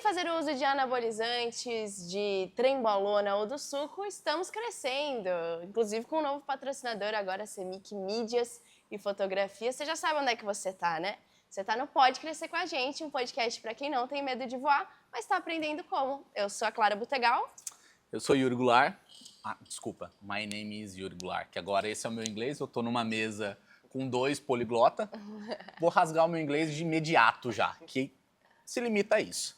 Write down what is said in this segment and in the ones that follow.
fazer uso de anabolizantes, de trembolona ou do suco, estamos crescendo. Inclusive com um novo patrocinador agora, Semic Mídias e Fotografia. Você já sabe onde é que você tá, né? Você tá no Pode Crescer com a gente, um podcast para quem não tem medo de voar, mas está aprendendo como. Eu sou a Clara Butegal. Eu sou Yuri Goulart. Desculpa, my name is Yuri Goulart, que agora esse é o meu inglês, eu tô numa mesa com 2 poliglota. Vou rasgar o meu inglês de imediato já, que se limita a isso.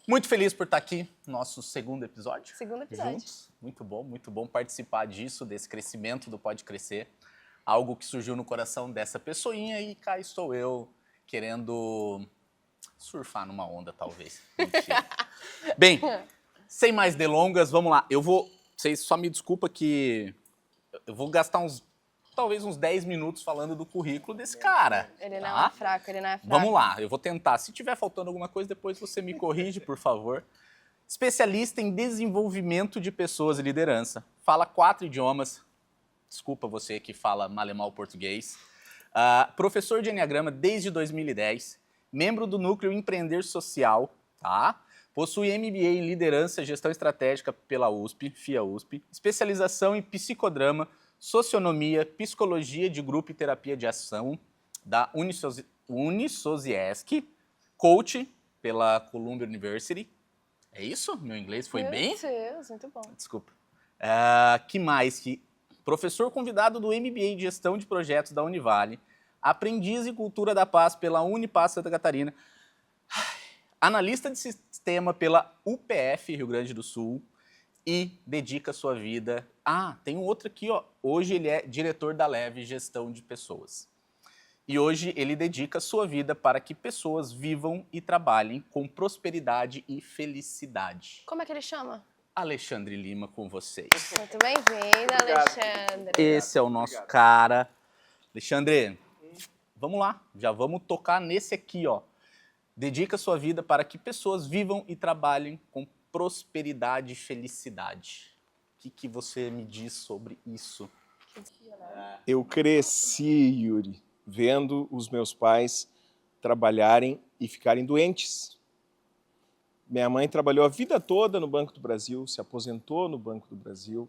Muito feliz por estar aqui, nosso segundo episódio. Segundo episódio. Juntos. Muito bom participar disso, desse crescimento do Pode Crescer. Algo que surgiu no coração dessa pessoinha e cá estou eu, querendo surfar numa onda, talvez. Mentira. Bem, sem mais delongas, vamos lá. Vocês só me desculpa que eu vou gastar talvez uns 10 minutos falando do currículo desse cara. Ele não tá? é fraco, ele não é fraco. Vamos lá, eu vou tentar. Se tiver faltando alguma coisa, depois você me corrige, por favor. Especialista em desenvolvimento de pessoas e liderança. Fala 4 idiomas. Desculpa você que fala mal e mal português. Professor de Enneagrama desde 2010. Membro do Núcleo Empreender Social. Tá? Possui MBA em Liderança e Gestão Estratégica pela USP, FIA USP. Especialização em Psicodrama, Socionomia, Psicologia de Grupo e Terapia de Ação da Unisociesc. Coach pela Columbia University. É isso? Meu inglês foi bem? Meu Deus, muito bom. Desculpa. Que mais? Professor convidado do MBA de Gestão de Projetos da Univale, aprendiz em Cultura da Paz pela Unipaz Santa Catarina, analista de sistema pela UPF Rio Grande do Sul e dedica sua vida... tem um outro aqui, ó. Hoje ele é diretor da Leve Gestão de Pessoas. E hoje ele dedica sua vida para que pessoas vivam e trabalhem com prosperidade e felicidade. Como é que ele chama? Alexandre Lima com vocês. Muito bem-vindo, Alexandre. Esse é o nosso cara. Alexandre, vamos lá. Já vamos tocar nesse aqui, ó. Dedica sua vida para que pessoas vivam e trabalhem com prosperidade e felicidade. O que você me diz sobre isso? Eu cresci, Yuri, vendo os meus pais trabalharem e ficarem doentes. Minha mãe trabalhou a vida toda no Banco do Brasil, se aposentou no Banco do Brasil.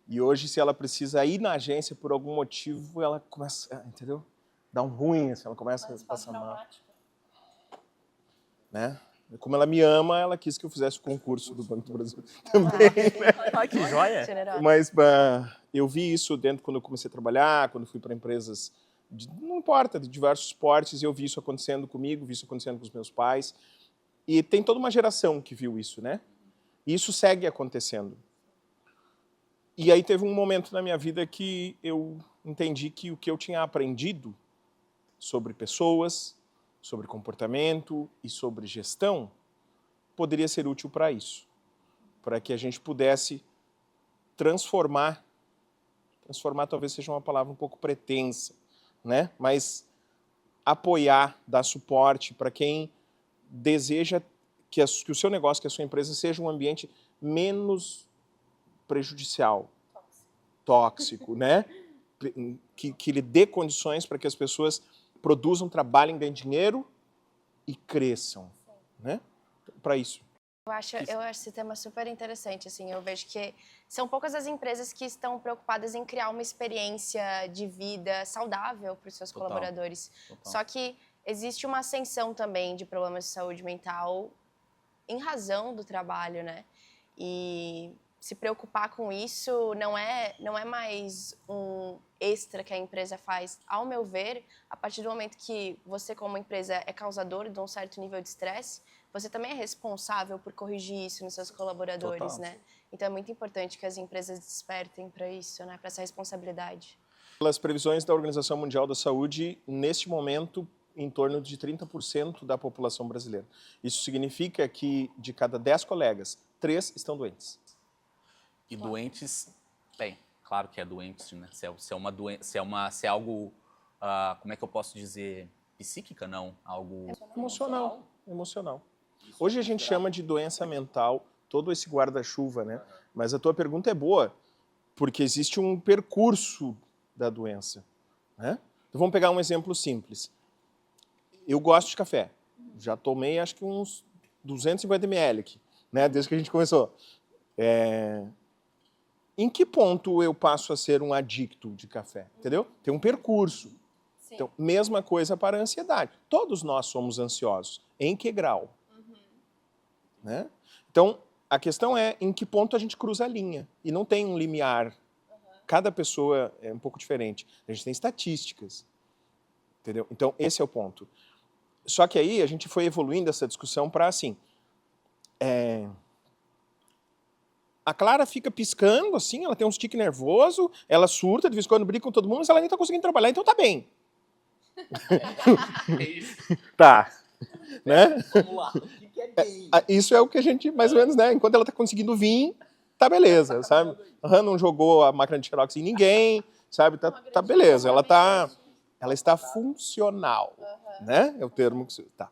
E hoje, se ela precisa ir na agência por algum motivo, ela começa, entendeu? Dá um ruim, assim, ela começa a passar mal. Né? Como ela me ama, ela quis que eu fizesse o concurso do Banco do Brasil também. Ai, que joia! Mas eu vi isso dentro quando eu comecei a trabalhar, quando fui para empresas, não importa, de diversos portes, eu vi isso acontecendo comigo, vi isso acontecendo com os meus pais. E tem toda uma geração que viu isso, né? E isso segue acontecendo. E aí teve um momento na minha vida que eu entendi que o que eu tinha aprendido sobre pessoas, sobre comportamento e sobre gestão poderia ser útil para isso. Para que a gente pudesse transformar talvez seja uma palavra um pouco pretensa, né? Mas apoiar, dar suporte para quem deseja que o seu negócio, que a sua empresa seja um ambiente menos prejudicial, tóxico, né? Que lhe dê condições para que as pessoas produzam, trabalhem, ganhem dinheiro e cresçam, né? Para isso. Eu acho esse tema super interessante, assim, eu vejo que são poucas as empresas que estão preocupadas em criar uma experiência de vida saudável para os seus colaboradores. Total. Só que existe uma ascensão também de problemas de saúde mental em razão do trabalho, né? E se preocupar com isso não é mais um extra que a empresa faz. Ao meu ver, a partir do momento que você, como empresa, é causador de um certo nível de estresse, você também é responsável por corrigir isso nos seus colaboradores, Total. né? Então é muito importante que as empresas despertem para isso, né? Para essa responsabilidade. Pelas previsões da Organização Mundial da Saúde, neste momento, em torno de 30% da população brasileira. Isso significa que de cada 10 colegas, 3 estão doentes. E doentes, bem, claro que é doente, né? Se é algo, como é que eu posso dizer, psíquica, não? Algo Emocional. Hoje a gente chama de doença mental, todo esse guarda-chuva, né? Mas a tua pergunta é boa, porque existe um percurso da doença, né? Então vamos pegar um exemplo simples. Eu gosto de café. Já tomei acho que uns 250 ml aqui, né? Desde que a gente começou. Em que ponto eu passo a ser um adicto de café? Entendeu? Tem um percurso. Sim. Então, mesma coisa para a ansiedade. Todos nós somos ansiosos. Em que grau? Né? Então, a questão é em que ponto a gente cruza a linha. E não tem um limiar. Cada pessoa é um pouco diferente. A gente tem estatísticas. Entendeu? Então, esse é o ponto. Só que aí a gente foi evoluindo essa discussão para assim... A Clara fica piscando, assim, ela tem um tique nervoso, ela surta, de vez em quando briga com todo mundo, mas ela nem tá conseguindo trabalhar, então tá bem. É isso. Tá. Né? Vamos lá. O que é bem? Isso é o que a gente, mais ou menos, né? Enquanto ela tá conseguindo vir, tá beleza, sabe? Não jogou a máquina de xerox em ninguém, sabe? Tá beleza, ela está funcional, né? É o termo que se... Tá.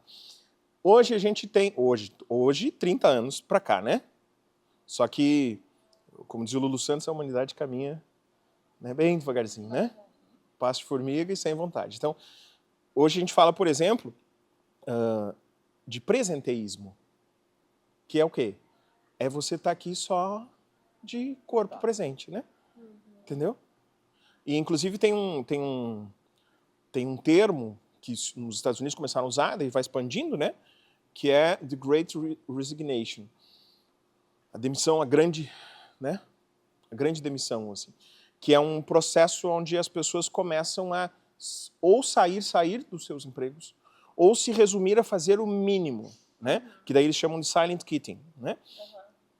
Hoje a gente tem, hoje 30 anos pra cá, né? Só que, como diz o Lulu Santos, a humanidade caminha, né, bem devagarzinho, né? Passo de formiga e sem vontade. Então, hoje a gente fala, por exemplo, de presenteísmo, que é o quê? É você estar aqui só de corpo presente, né? Entendeu? E, inclusive, tem um termo que nos Estados Unidos começaram a usar, daí vai expandindo, né? Que é The Great Resignation. A demissão, a grande demissão, assim, que é um processo onde as pessoas começam a ou sair dos seus empregos, ou se resumir a fazer o mínimo, né? Que daí eles chamam de silent quitting, né?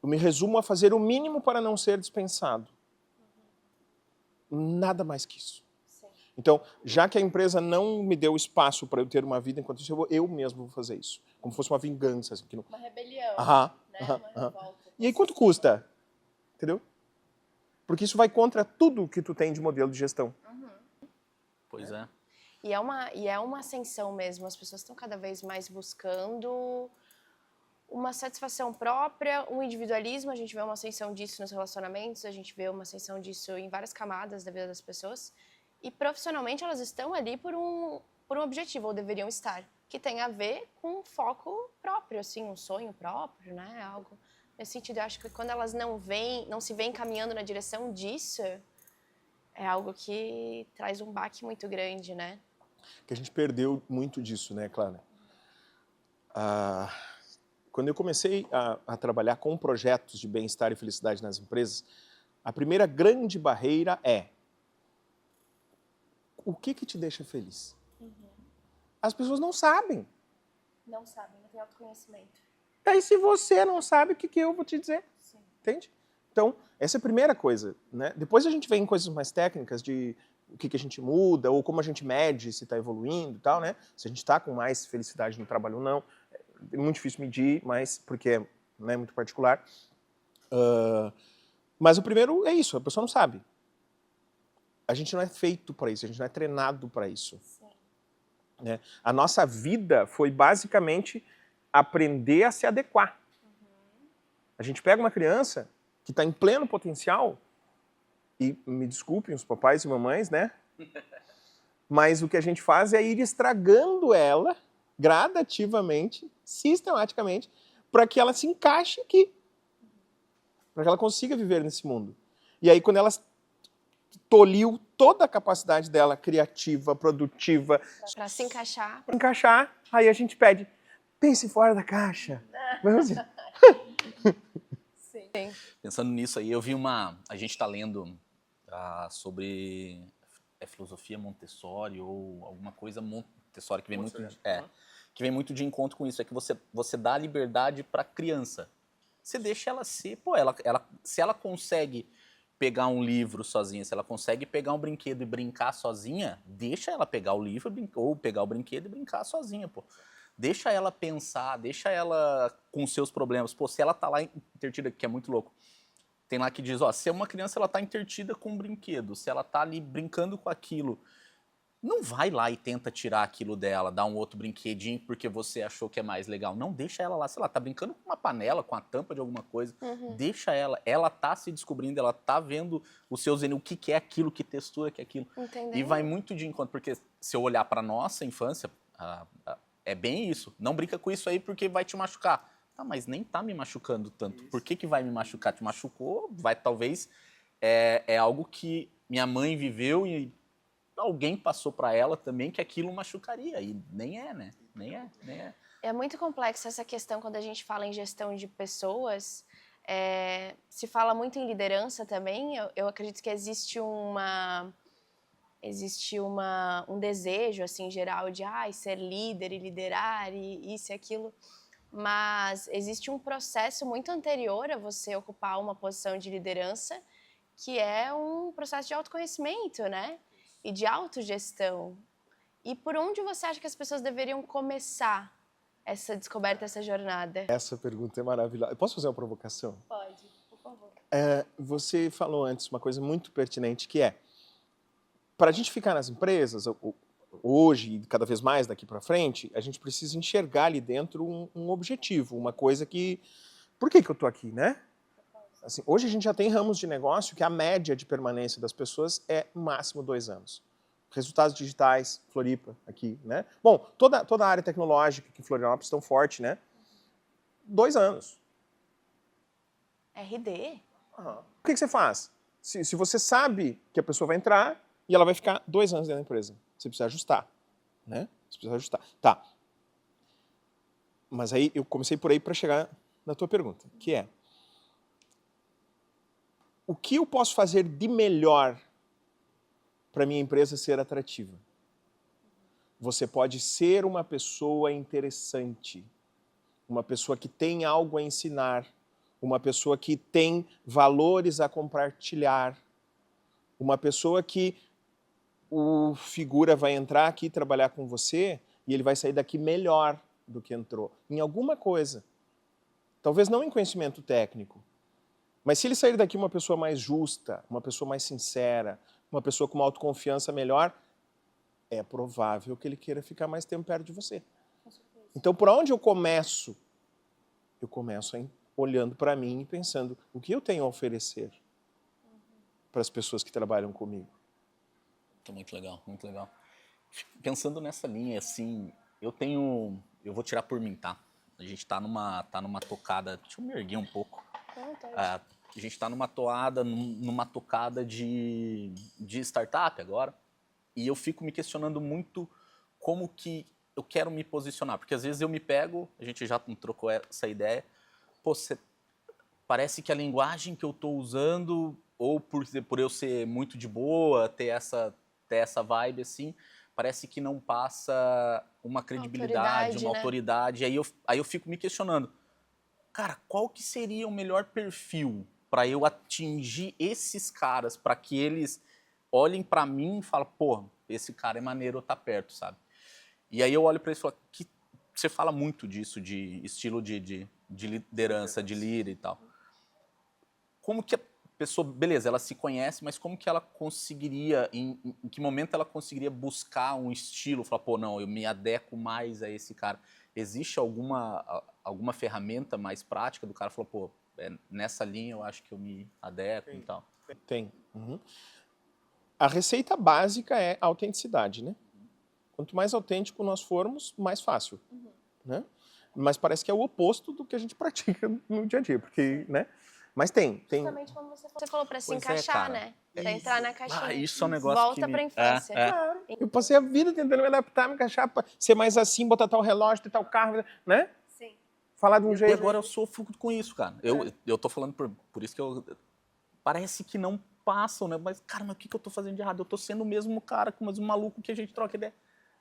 Eu me resumo a fazer o mínimo para não ser dispensado. Nada mais que isso. Sim. Então, já que a empresa não me deu espaço para eu ter uma vida enquanto isso, eu mesmo vou fazer isso, como se fosse uma vingança, assim, que não... Uma rebelião, né? Uma revolta. E aí quanto custa? Entendeu? Porque isso vai contra tudo que tu tem de modelo de gestão. Pois é. E é uma ascensão mesmo. As pessoas estão cada vez mais buscando uma satisfação própria, um individualismo. A gente vê uma ascensão disso nos relacionamentos, a gente vê uma ascensão disso em várias camadas da vida das pessoas. E profissionalmente elas estão ali por um objetivo, ou deveriam estar, que tem a ver com um foco próprio, assim, um sonho próprio, né? Algo nesse sentido. Eu acho que quando elas não se veem caminhando na direção disso, é algo que traz um baque muito grande, né? Que a gente perdeu muito disso, né, Clara? Quando eu comecei a trabalhar com projetos de bem-estar e felicidade nas empresas, a primeira grande barreira é: o que te deixa feliz? As pessoas não sabem. Não sabem, não tem autoconhecimento. Daí, se você não sabe, o que eu vou te dizer? Sim. Entende? Então, essa é a primeira coisa, né? Depois a gente vem em coisas mais técnicas de o que a gente muda, ou como a gente mede se está evoluindo e tal, né? Se a gente está com mais felicidade no trabalho ou não. É muito difícil medir, mas porque é muito particular. Mas o primeiro é isso, a pessoa não sabe. A gente não é feito para isso, a gente não é treinado para isso. Sim. Né? A nossa vida foi basicamente aprender a se adequar. A gente pega uma criança que está em pleno potencial, e me desculpem os papais e mamães, né? Mas o que a gente faz é ir estragando ela gradativamente, sistematicamente, para que ela se encaixe aqui. Para que ela consiga viver nesse mundo. E aí, quando ela tolhiu toda a capacidade dela, criativa, produtiva... Para se encaixar. Para encaixar, aí a gente pede, pense fora da caixa. Vamos dizer. Sim. Pensando nisso aí, eu vi a gente está lendo sobre filosofia Montessori ou alguma coisa Montessori que vem muito de encontro com isso, é que você dá liberdade para a criança. Você deixa ela ser, se ela consegue pegar um livro sozinha, se ela consegue pegar um brinquedo e brincar sozinha, deixa ela pegar o livro ou pegar o brinquedo e brincar sozinha, pô. Deixa ela pensar, deixa ela com seus problemas. Pô, se ela tá lá entretida, que é muito louco, tem lá que diz, ó, se uma criança ela tá entretida com um brinquedo, se ela tá ali brincando com aquilo, não vai lá e tenta tirar aquilo dela, dar um outro brinquedinho porque você achou que é mais legal. Não, deixa ela lá, sei lá, tá brincando com uma panela, com a tampa de alguma coisa. Deixa ela tá se descobrindo, ela tá vendo os seus o que é aquilo, que textura que é aquilo. Entendeu? E vai muito de encontro, porque se eu olhar pra nossa infância, é bem isso. Não brinca com isso aí porque vai te machucar. Tá, mas nem tá me machucando tanto. Por que que vai me machucar? Te machucou, talvez é algo que minha mãe viveu e alguém passou para ela também que aquilo machucaria. E nem é, né? Nem é. É muito complexa essa questão quando a gente fala em gestão de pessoas. Se fala muito em liderança também. Eu acredito que existe um desejo assim geral de ser líder e liderar e isso e aquilo. Mas existe um processo muito anterior a você ocupar uma posição de liderança, que é um processo de autoconhecimento, né? E de autogestão. E por onde você acha que as pessoas deveriam começar essa descoberta, essa jornada? Essa pergunta é maravilhosa. Eu posso fazer uma provocação? Pode, por favor. Você falou antes uma coisa muito pertinente, que é, para a gente ficar nas empresas, hoje e cada vez mais daqui para frente, a gente precisa enxergar ali dentro um objetivo, uma coisa que... Por que eu estou aqui, né? Assim, hoje a gente já tem ramos de negócio que a média de permanência das pessoas é máximo 2 anos. Resultados digitais, Floripa, aqui, né? Bom, toda a área tecnológica aqui em Florianópolis tão forte, né? 2 anos. RD? Uhum. O que você faz? Se você sabe que a pessoa vai entrar e ela vai ficar 2 anos dentro da empresa, você precisa ajustar, né? Você precisa ajustar. Tá. Mas aí eu comecei por aí para chegar na tua pergunta, que é: o que eu posso fazer de melhor para minha empresa ser atrativa? Você pode ser uma pessoa interessante, uma pessoa que tem algo a ensinar, uma pessoa que tem valores a compartilhar, uma pessoa que o figura vai entrar aqui trabalhar com você e ele vai sair daqui melhor do que entrou, em alguma coisa. Talvez não em conhecimento técnico, mas se ele sair daqui uma pessoa mais justa, uma pessoa mais sincera, uma pessoa com uma autoconfiança melhor, é provável que ele queira ficar mais tempo perto de você. Então, por onde eu começo? Eu começo olhando para mim e pensando, o que eu tenho a oferecer para as pessoas que trabalham comigo? Muito legal, muito legal. Pensando nessa linha, assim, eu vou tirar por mim, tá? A gente tá numa tocada, deixa eu me erguer um pouco. A gente está numa tocada de startup agora, e eu fico me questionando muito como que eu quero me posicionar, porque às vezes eu me pego, a gente já trocou essa ideia, parece que a linguagem que eu estou usando, ou por eu ser muito de boa, ter essa vibe assim, parece que não passa uma credibilidade, uma autoridade, aí eu fico me questionando, cara, qual que seria o melhor perfil para eu atingir esses caras, para que eles olhem para mim e falem, pô, esse cara é maneiro, tá perto, sabe? E aí eu olho para eles e falo, que você fala muito disso, de estilo de liderança, de líder e tal. Como que a pessoa, beleza, ela se conhece, mas como que ela conseguiria, em que momento ela conseguiria buscar um estilo, falar, pô, não, eu me adequo mais a esse cara? Existe alguma ferramenta mais prática do cara falou, pô, nessa linha eu acho que eu me adequo e tal? Tem. Uhum. A receita básica é a autenticidade, né? Quanto mais autêntico nós formos, mais fácil, né? Mas parece que é o oposto do que a gente pratica no dia a dia, porque, né? Mas tem. Justamente como você falou, para se encaixar, né? Para entrar na caixinha. Isso é um negócio Volta para a infância. Claro. Eu passei a vida tentando me adaptar, me encaixar, ser mais assim, botar tal relógio, ter tal carro, né? Sim. Falar de um jeito. E agora eu sofro com isso, cara. Eu tô falando por isso que parece que não passam, né? Mas, cara, mas o que eu tô fazendo de errado? Eu tô sendo o mesmo cara, com o mesmo maluco que a gente troca ideia.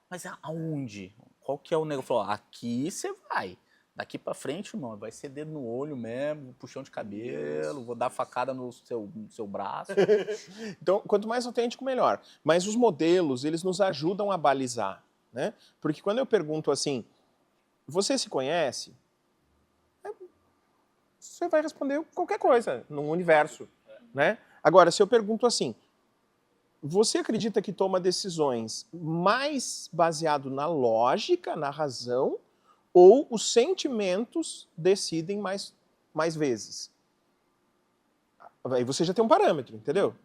Mas aonde? Qual que é o negócio? Falou, aqui você vai. Daqui pra frente, irmão, vai ser dedo no olho mesmo, puxão de cabelo, vou dar facada no seu braço. Então, quanto mais autêntico, melhor. Mas os modelos, eles nos ajudam a balizar, né? Porque quando eu pergunto assim, você se conhece? Você vai responder qualquer coisa no universo, né? Agora, se eu pergunto assim, você acredita que toma decisões mais baseado na lógica, na razão, ou os sentimentos decidem mais vezes? Aí você já tem um parâmetro, entendeu?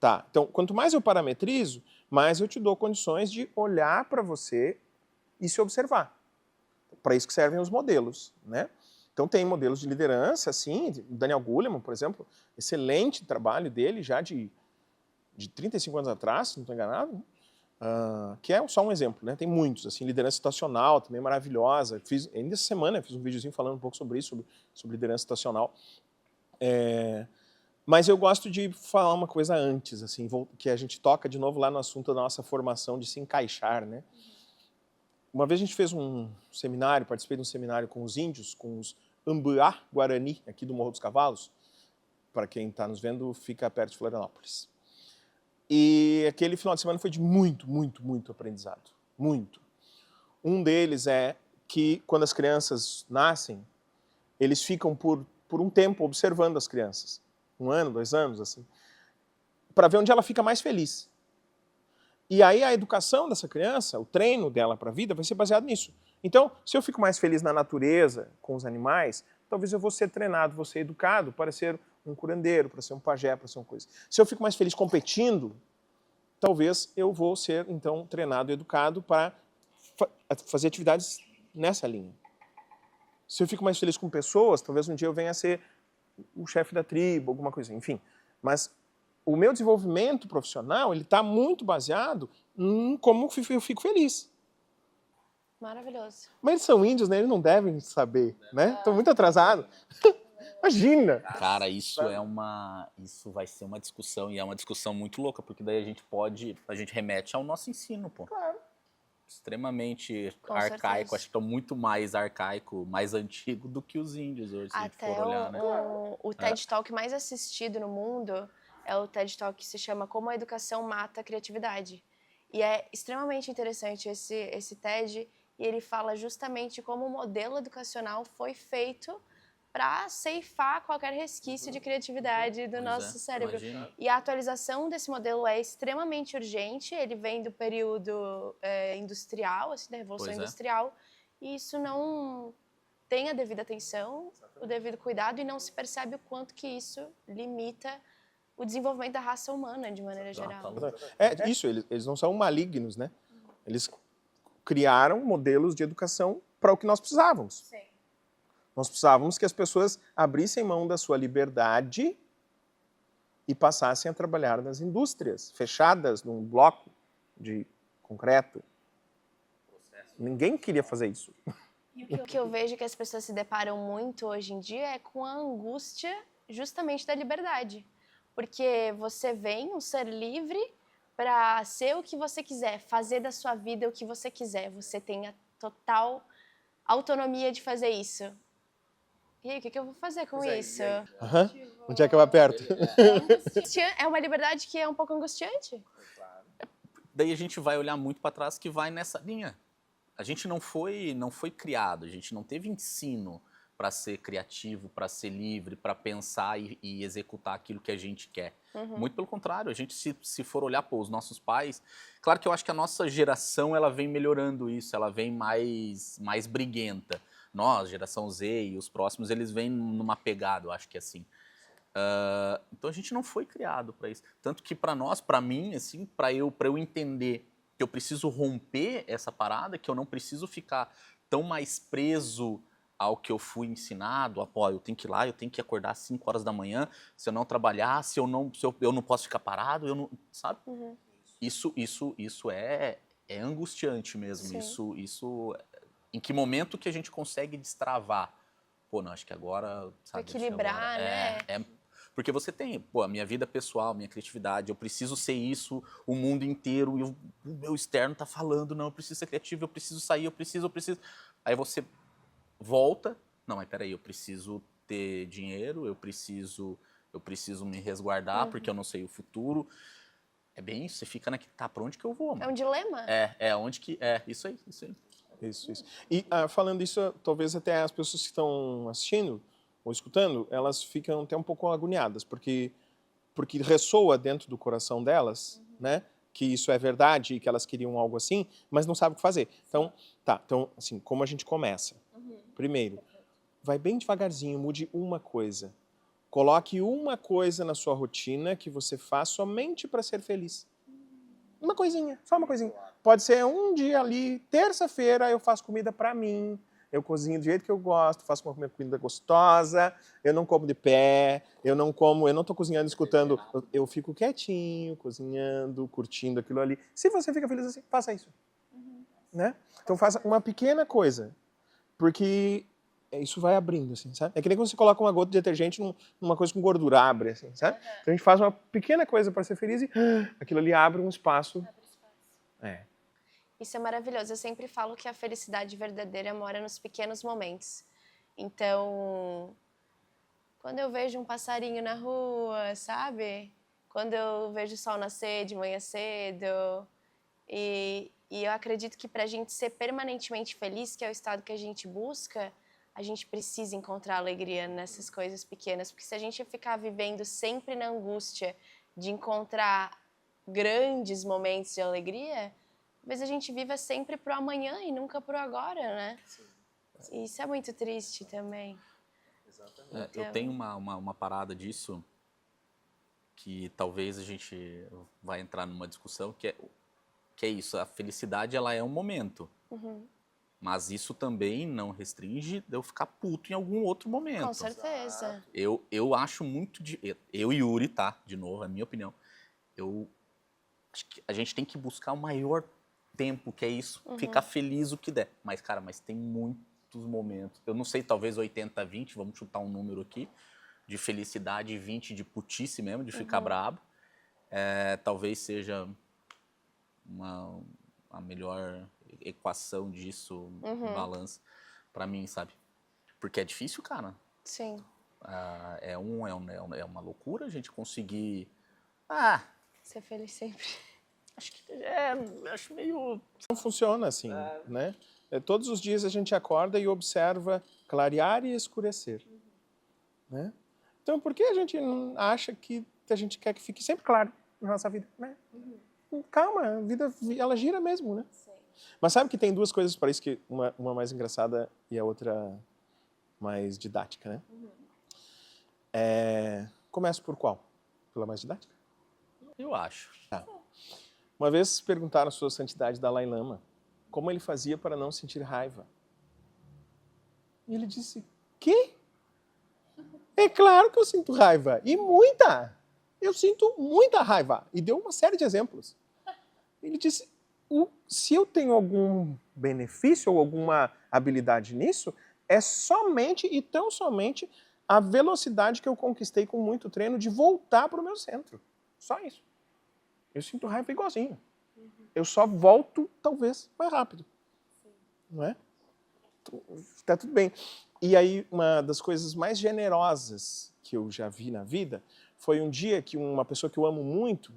Tá, então quanto mais eu parametrizo, mais eu te dou condições de olhar para você e se observar. Para isso que servem os modelos, né? Então tem modelos de liderança, assim, Daniel Goleman, por exemplo, excelente trabalho dele já de 35 anos atrás, se não estou enganado, né? Que é só um exemplo, né? Tem muitos, assim, liderança situacional também maravilhosa. Ainda essa semana fiz um videozinho falando um pouco sobre isso, sobre liderança situacional. Mas eu gosto de falar uma coisa antes, assim, que a gente toca de novo lá no assunto da nossa formação de se encaixar, né? Uma vez a gente fez um seminário, participei de um seminário com os índios, com os Ambuá Guarani, aqui do Morro dos Cavalos. Para quem está nos vendo, fica perto de Florianópolis. E aquele final de semana foi de muito, muito, muito aprendizado. Muito. Um deles é que quando as crianças nascem, eles ficam por um tempo observando as crianças. 1 ano, 2 anos, assim. Para ver onde ela fica mais feliz. E aí a educação dessa criança, o treino dela para a vida vai ser baseado nisso. Então, se eu fico mais feliz na natureza, com os animais, talvez eu vou ser treinado, vou ser educado para ser um curandeiro, para ser um pajé, para ser uma coisa. Se eu fico mais feliz competindo, talvez eu vou ser, então, treinado e educado para fazer atividades nessa linha. Se eu fico mais feliz com pessoas, talvez um dia eu venha a ser o chefe da tribo, alguma coisa, enfim. Mas o meu desenvolvimento profissional, ele está muito baseado em como eu fico feliz. Maravilhoso. Mas eles são índios, né? Eles não devem saber, né? Estão muito atrasados. Imagina! Cara, isso vai ser uma discussão, e é uma discussão muito louca, porque daí a gente remete ao nosso ensino, pô. Claro. Extremamente Com arcaico, certeza. acho que estão muito mais arcaico, mais antigo do que os índios hoje, se a gente Até for olhar, né? o TED Talk mais assistido no mundo é o TED Talk que se chama Como a Educação Mata a Criatividade. E é extremamente interessante esse TED, e ele fala justamente como o modelo educacional foi feito para ceifar qualquer resquício de criatividade do nosso cérebro. Imagina. E a atualização desse modelo é extremamente urgente, ele vem do período industrial, assim, da Revolução Industrial, e isso não tem a devida atenção, o devido cuidado, e não se percebe o quanto que isso limita o desenvolvimento da raça humana, de maneira geral. É isso, eles não são malignos, né? Eles criaram modelos de educação para o que nós precisávamos. Sim. Nós precisávamos que as pessoas abrissem mão da sua liberdade e passassem a trabalhar nas indústrias, fechadas num bloco de concreto. Ninguém queria fazer isso. E o que eu vejo que as pessoas se deparam muito hoje em dia é com a angústia justamente da liberdade. Porque você vem um ser livre para ser o que você quiser, fazer da sua vida o que você quiser. Você tem a total autonomia de fazer isso. E aí, o que eu vou fazer com isso? Onde é que eu aperto? É uma liberdade que é um pouco angustiante. Daí a gente vai olhar muito para trás que vai nessa linha. A gente não foi criado, a gente não teve ensino para ser criativo, para ser livre, para pensar e executar aquilo que a gente quer. Muito pelo contrário, a gente se for olhar para os nossos pais, claro que eu acho que a nossa geração ela vem melhorando isso, ela vem mais briguenta. Nós, geração Z e os próximos, eles vêm numa pegada, eu acho que é assim. Então a gente não foi criado para isso. Tanto que para nós, para mim, assim, para eu entender que eu preciso romper essa parada, que eu não preciso ficar tão mais preso ao que eu fui ensinado, eu tenho que ir lá, eu tenho que acordar às 5 horas da manhã, se eu não trabalhar, eu não posso ficar parado, eu não, sabe? Isso é angustiante mesmo. Isso em que momento que a gente consegue destravar? Pô, não, acho que agora, sabe? Equilibrar, né? Porque você tem, a minha vida pessoal, minha criatividade, eu preciso ser isso o mundo inteiro, e o meu externo tá falando, não, eu preciso ser criativo, eu preciso sair, eu preciso. Aí você volta, não, mas peraí, eu preciso ter dinheiro, eu preciso me resguardar, porque eu não sei o futuro. É bem isso, você fica naquele, tá, pra onde que eu vou, mano? É um dilema. Isso aí. Isso. E falando isso, talvez até as pessoas que estão assistindo ou escutando, elas ficam até um pouco agoniadas, porque ressoa dentro do coração delas, né? Que isso é verdade e que elas queriam algo assim, mas não sabem o que fazer. Então, assim, como a gente começa? Primeiro, vai bem devagarzinho, mude uma coisa. Coloque uma coisa na sua rotina que você faz somente para ser feliz. Uma coisinha, só uma coisinha. Pode ser um dia ali, terça-feira eu faço comida para mim, eu cozinho do jeito que eu gosto, faço uma comida gostosa, eu não como de pé, eu não tô cozinhando escutando, eu fico quietinho, cozinhando, curtindo aquilo ali. Se você fica feliz assim, faça isso. Né? Então faça uma pequena coisa, porque isso vai abrindo, assim, sabe? É que nem quando você coloca uma gota de detergente numa coisa com gordura, abre, assim, sabe? Então a gente faz uma pequena coisa para ser feliz e aquilo ali abre um espaço. É. Isso é maravilhoso. Eu sempre falo que a felicidade verdadeira mora nos pequenos momentos. Então, quando eu vejo um passarinho na rua, sabe? Quando eu vejo o sol nascer de manhã cedo. E eu acredito que para a gente ser permanentemente feliz, que é o estado que a gente busca, a gente precisa encontrar alegria nessas coisas pequenas. Porque se a gente ficar vivendo sempre na angústia de encontrar grandes momentos de alegria, talvez a gente viva sempre pro amanhã e nunca pro agora, né? Sim. Isso é muito triste também. Exatamente. Eu tenho uma parada disso que talvez a gente vai entrar numa discussão que é isso, a felicidade ela é um momento. Mas isso também não restringe de eu ficar puto em algum outro momento. Com certeza. Eu acho muito... Eu e Yuri, tá? De novo, é a minha opinião. Eu acho que a gente tem que buscar o maior tempo, que é isso, ficar feliz o que der. Mas, cara, tem muitos momentos. Eu não sei, talvez 80-20, vamos chutar um número aqui, de felicidade e 20 de putice mesmo, de ficar brabo. Talvez seja a melhor equação disso, balança, pra mim, sabe? Porque é difícil, cara. Sim. É uma loucura a gente conseguir... Ser feliz sempre. Acho meio... Não funciona assim, né? Todos os dias a gente acorda e observa clarear e escurecer. Né? Então, por que a gente acha que a gente quer que fique sempre claro na nossa vida? Né? Calma, a vida ela gira mesmo, né? Sim. Mas sabe que tem duas coisas para isso, que uma mais engraçada e a outra mais didática, né? Começo por qual? Pela mais didática? Eu acho. Tá. Uma vez perguntaram a sua santidade Dalai Lama como ele fazia para não sentir raiva. E ele disse, quê? É claro que eu sinto raiva, e muita! Eu sinto muita raiva. E deu uma série de exemplos. Ele disse, se eu tenho algum benefício ou alguma habilidade nisso, é somente e tão somente a velocidade que eu conquistei com muito treino de voltar para o meu centro. Só isso. Eu sinto raiva igualzinho. Eu só volto, talvez, mais rápido. Não é? Tá tudo bem. E aí, uma das coisas mais generosas que eu já vi na vida foi um dia que uma pessoa que eu amo muito,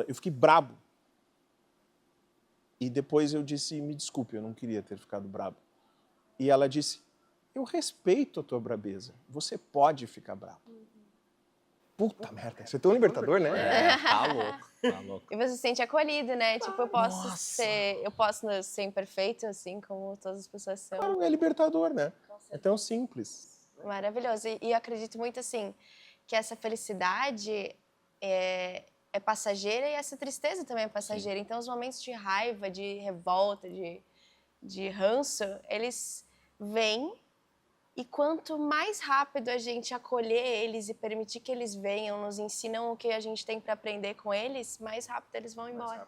eu fiquei brabo. E depois eu disse, me desculpe, eu não queria ter ficado brabo. E ela disse, eu respeito a tua brabeza, você pode ficar brabo. Puta merda, você é tão libertador, né? Tá louco, tá louco. E você se sente acolhido, né? Tipo, eu posso ser imperfeito, assim, como todas as pessoas são. Claro, é libertador, né? É tão simples. Maravilhoso. E eu acredito muito, assim, que essa felicidade é passageira e essa tristeza também é passageira. Sim. Então, os momentos de raiva, de revolta, de ranço, eles vêm. E quanto mais rápido a gente acolher eles e permitir que eles venham, nos ensinam o que a gente tem para aprender com eles, mais rápido eles vão embora.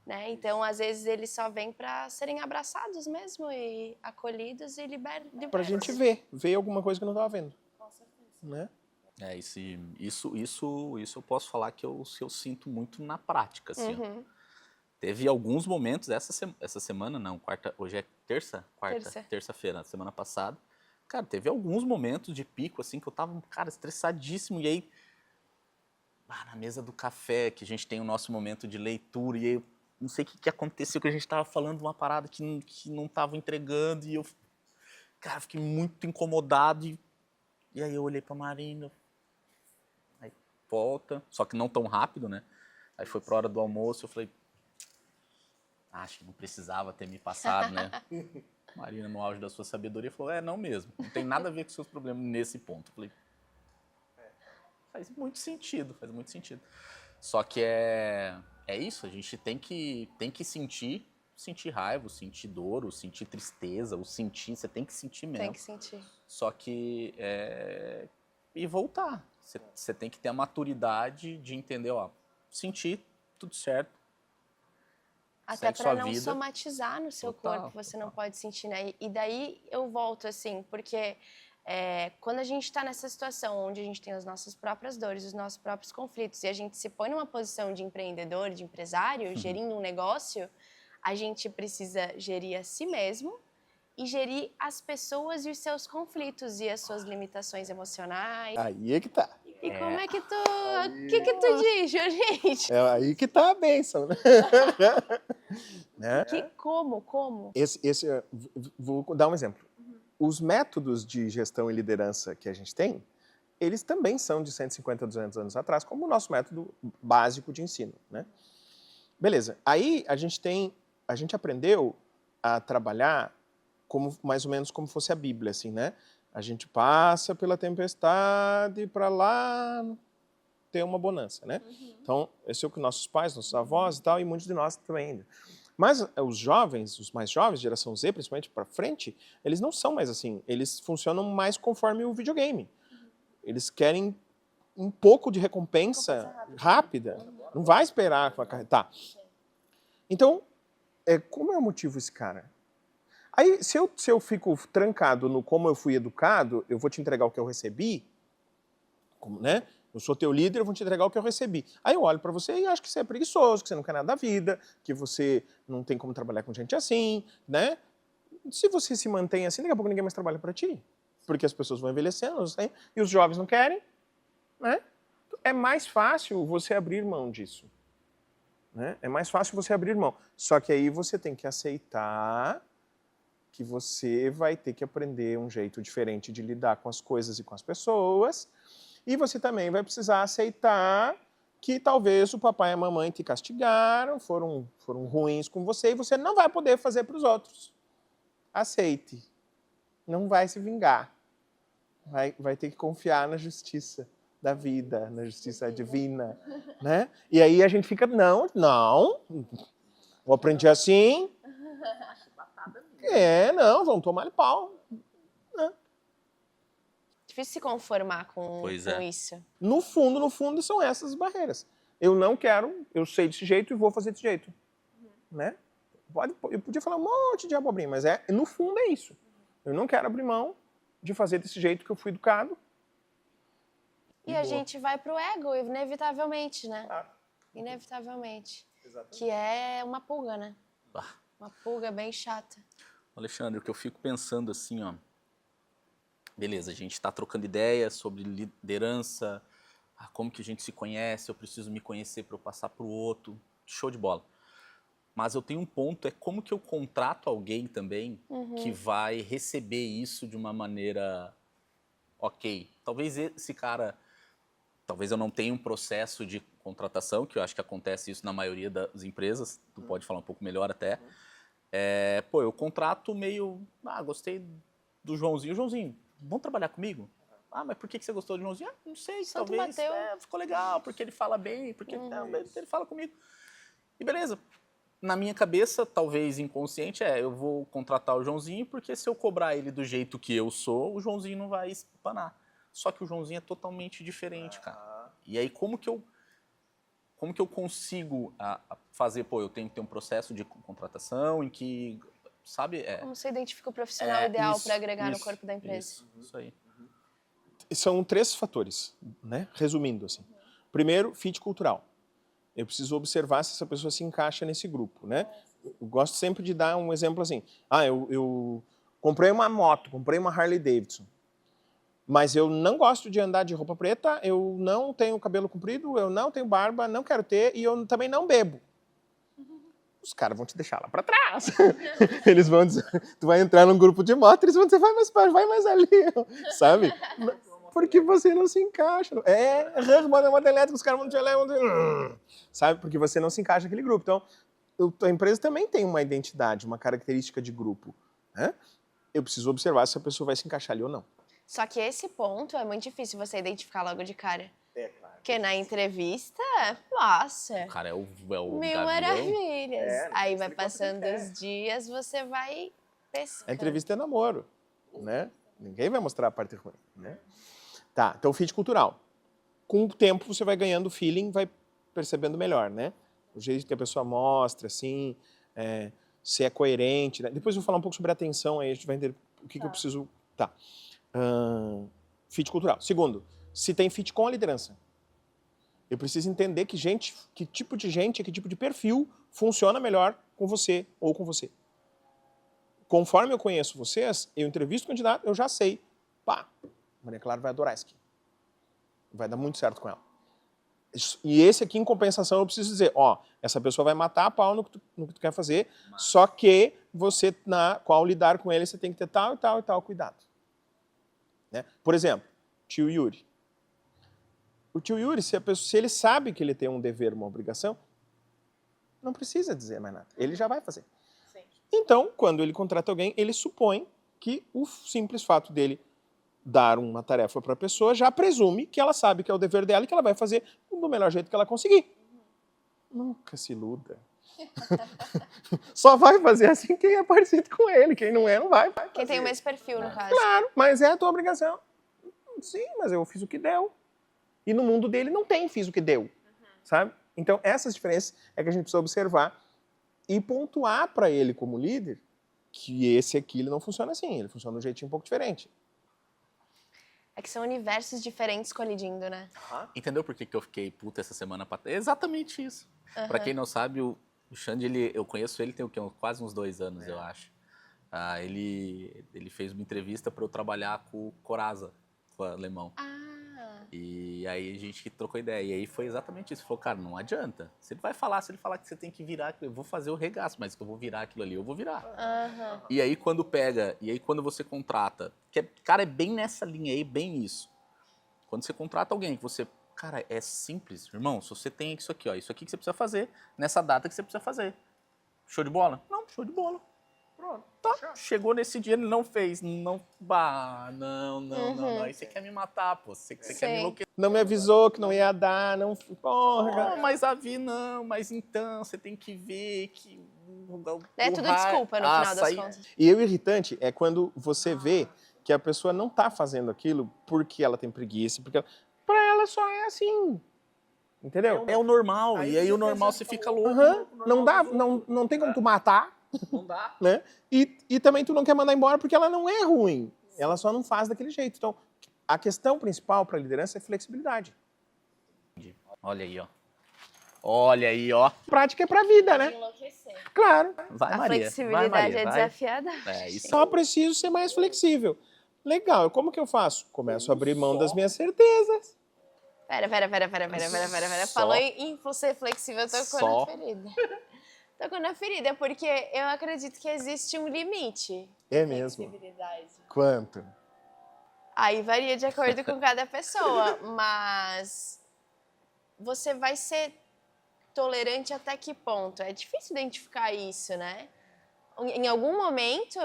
Né? Então, às vezes, eles só vêm para serem abraçados mesmo e acolhidos e libertos. Para a gente ver alguma coisa que eu não estava vendo. Com certeza. Né? Isso eu posso falar que eu sinto muito na prática. Assim, ó. Teve alguns momentos, essa semana, não, hoje é terça-feira, semana passada. Cara, teve alguns momentos de pico, assim, que eu tava, cara, estressadíssimo. E aí, na mesa do café, que a gente tem o nosso momento de leitura, e aí, eu não sei o que aconteceu, que a gente tava falando de uma parada que não tava entregando, e eu, cara, fiquei muito incomodado. E aí eu olhei pra Marina, aí volta, só que não tão rápido, né? Aí foi pra hora do almoço, eu falei, acho que não precisava ter me passado, né? Marina, no auge da sua sabedoria, falou, não mesmo, não tem nada a ver com seus problemas nesse ponto. Eu falei, faz muito sentido. Só que é isso, a gente tem que sentir, sentir raiva, o sentir dor, o sentir tristeza, o sentir, você tem que sentir mesmo. Tem que sentir. Só que e voltar. Você tem que ter a maturidade de entender, ó, sentir, tudo certo. Até segue para sua não vida. somatizar no seu Total, corpo, você total. não pode sentir, né? E daí eu volto assim, porque quando a gente está nessa situação onde a gente tem as nossas próprias dores, os nossos próprios conflitos, e a gente se põe numa posição de empreendedor, de empresário, gerindo um negócio, a gente precisa gerir a si mesmo e gerir as pessoas e os seus conflitos e as suas limitações emocionais. Aí é que tá. E como é que tu... O que tu diz, gente? É aí que tá a bênção, né? Né? Como? Vou dar um exemplo. Os métodos de gestão e liderança que a gente tem, eles também são de 150, 200 anos atrás, como o nosso método básico de ensino, né? Beleza. Aí a gente aprendeu a trabalhar mais ou menos como fosse a Bíblia, assim, né? A gente passa pela tempestade para lá ter uma bonança, né? Então, esse é o que nossos pais, nossos avós e tal, e muitos de nós também ainda. Mas os jovens, os mais jovens, geração Z, principalmente para frente, eles não são mais assim. Eles funcionam mais conforme o videogame. Eles querem um pouco de recompensa rápida. Não vai esperar com a carreira. Tá. Então, como eu motivo esse cara? Aí, se eu fico trancado no como eu fui educado, eu vou te entregar o que eu recebi, né? Eu sou teu líder, eu vou te entregar o que eu recebi. Aí eu olho para você e acho que você é preguiçoso, que você não quer nada da vida, que você não tem como trabalhar com gente assim, né? Se você se mantém assim, daqui a pouco ninguém mais trabalha para ti. Porque as pessoas vão envelhecendo, e os jovens não querem, né? É mais fácil você abrir mão disso. Né? É mais fácil você abrir mão. Só que aí você tem que aceitar que você vai ter que aprender um jeito diferente de lidar com as coisas e com as pessoas. E você também vai precisar aceitar que talvez o papai e a mamãe te castigaram, foram ruins com você e você não vai poder fazer para os outros. Aceite. Não vai se vingar. Vai ter que confiar na justiça da vida, na justiça divina, né? E aí a gente fica, não, eu aprendi assim. Não, vamos tomar pau. Difícil se conformar com isso. No fundo, são essas barreiras. Eu não quero, eu sei desse jeito e vou fazer desse jeito. Né? Eu podia falar um monte de abobrinha, mas no fundo é isso. Eu não quero abrir mão de fazer desse jeito que eu fui educado. E a gente vai pro ego, inevitavelmente, né? Inevitavelmente. Exatamente. Que é uma pulga, né? Uma pulga bem chata. Alexandre, o que eu fico pensando assim, ó. Beleza, a gente está trocando ideias sobre liderança, como que a gente se conhece, eu preciso me conhecer para eu passar para o outro. Show de bola. Mas eu tenho um ponto, como que eu contrato alguém também que vai receber isso de uma maneira ok. Talvez esse cara, talvez eu não tenha um processo de contratação, que eu acho que acontece isso na maioria das empresas, tu pode falar um pouco melhor até. Eu contrato meio, gostei do Joãozinho. Joãozinho, vamos trabalhar comigo? Mas por que você gostou do Joãozinho? Não sei, Santo talvez ficou legal, porque ele fala bem, porque ele fala comigo. E beleza. Na minha cabeça, talvez inconsciente, eu vou contratar o Joãozinho, porque se eu cobrar ele do jeito que eu sou, o Joãozinho não vai espanar. Só que o Joãozinho é totalmente diferente, cara. E aí, como que eu consigo fazer? Eu tenho que ter um processo de contratação em que, sabe? Como você identifica o profissional ideal para agregar no corpo da empresa? Isso aí. São 3 fatores, né? Resumindo assim. Primeiro, fit cultural. Eu preciso observar se essa pessoa se encaixa nesse grupo, né? Eu gosto sempre de dar um exemplo assim. Eu comprei uma moto, comprei uma Harley Davidson, mas eu não gosto de andar de roupa preta, eu não tenho cabelo comprido, eu não tenho barba, não quero ter e eu também não bebo. Os caras vão te deixar lá para trás. Eles vão dizer, tu vai entrar num grupo de moto, eles vão dizer, vai mais para, vai mais ali, sabe? Porque você não se encaixa. Moto elétrica, os caras vão te olhar, sabe? Porque você não se encaixa naquele grupo. Então, a empresa também tem uma identidade, uma característica de grupo. Né? Eu preciso observar se a pessoa vai se encaixar ali ou não. Só que esse ponto é muito difícil você identificar logo de cara. Claro. Porque na entrevista, nossa, O cara é o mil gavião. maravilhas. É, Aí entrevista vai ele conta o que passando quer. os dias, você vai pescando. A entrevista é namoro, né? Ninguém vai mostrar a parte ruim, né? Tá, então fit cultural. Com o tempo você vai ganhando feeling, vai percebendo melhor, né? O jeito que a pessoa mostra, assim, se é coerente, né? Depois eu vou falar um pouco sobre atenção, aí a gente vai entender o que eu preciso... Tá. Fit cultural. Segundo, se tem fit com a liderança. Eu preciso entender que tipo de gente, que tipo de perfil funciona melhor com você ou com você. Conforme eu conheço vocês, eu entrevisto o candidato, eu já sei. Pá, Maria Clara vai adorar isso aqui. Vai dar muito certo com ela. E esse aqui, em compensação, eu preciso dizer, ó, essa pessoa vai matar a pau no que tu quer fazer, só que você, ao lidar com ele, você tem que ter tal e tal e tal cuidado. Né? Por exemplo, tio Yuri. O tio Yuri, se ele sabe que ele tem um dever, uma obrigação, não precisa dizer mais nada. Ele já vai fazer. Sim. Então, quando ele contrata alguém, ele supõe que o simples fato dele dar uma tarefa para a pessoa já presume que ela sabe que é o dever dela e que ela vai fazer do melhor jeito que ela conseguir. Nunca se iluda. Só vai fazer assim quem é parecido com ele. Quem não é, não vai. Quem tem o mesmo perfil, no caso. Claro, mas é a tua obrigação. Sim, mas eu fiz o que deu. E no mundo dele não tem fiz o que deu. Sabe? Então, essas diferenças é que a gente precisa observar e pontuar para ele como líder que esse aqui ele não funciona assim. Ele funciona de um jeitinho um pouco diferente. É que são universos diferentes colidindo, né? Entendeu por que eu fiquei puta essa semana? É exatamente isso. Pra quem não sabe, o Xande, eu conheço ele tem o quê? Quase uns 2 anos, eu acho. Ele fez uma entrevista pra eu trabalhar com o Coraza, com o alemão. E aí a gente trocou ideia. E aí foi exatamente isso. Falou, cara, não adianta. Se ele falar que você tem que virar, eu vou fazer o regaço, mas que eu vou virar aquilo ali, eu vou virar. E aí quando você contrata, cara, é bem nessa linha aí, bem isso. Quando você contrata alguém que você, cara, é simples, irmão, se você tem isso aqui, ó, isso aqui que você precisa fazer, nessa data que você precisa fazer. Show de bola? Não, show de bola. Pronto. Tá. Chegou nesse dia, ele não fez. Não. Não. Aí você quer me matar, pô. Você quer me enlouquecer. Não me avisou que não ia dar, não... Porra, cara. Não, mas não, mas então, você tem que ver que... É tudo desculpa no final das contas. E o irritante é quando você vê que a pessoa não tá fazendo aquilo porque ela tem preguiça, porque pra ela só é assim. Entendeu? É o normal, e aí o normal você fica louco. Não dá, não tem como tu matar. Não dá. Né? E também tu não quer mandar embora porque ela não é ruim. Ela só não faz daquele jeito. Então, a questão principal para a liderança é flexibilidade. Olha aí, ó. Olha aí, ó. Prática é pra vida, né? Enlouquecer. Claro. Vai, A Maria. flexibilidade Vai, Maria, é vai. desafiadora. É isso. Só preciso ser mais flexível. Legal. Como que eu faço? Começo a abrir mão das minhas certezas. Pera. Falou em ser flexível, tocou na ferida. Tocou na ferida, porque eu acredito que existe um limite. É mesmo? Flexibilidade. Quanto? Aí varia de acordo com cada pessoa, mas você vai ser tolerante até que ponto? É difícil identificar isso, né? Em algum momento,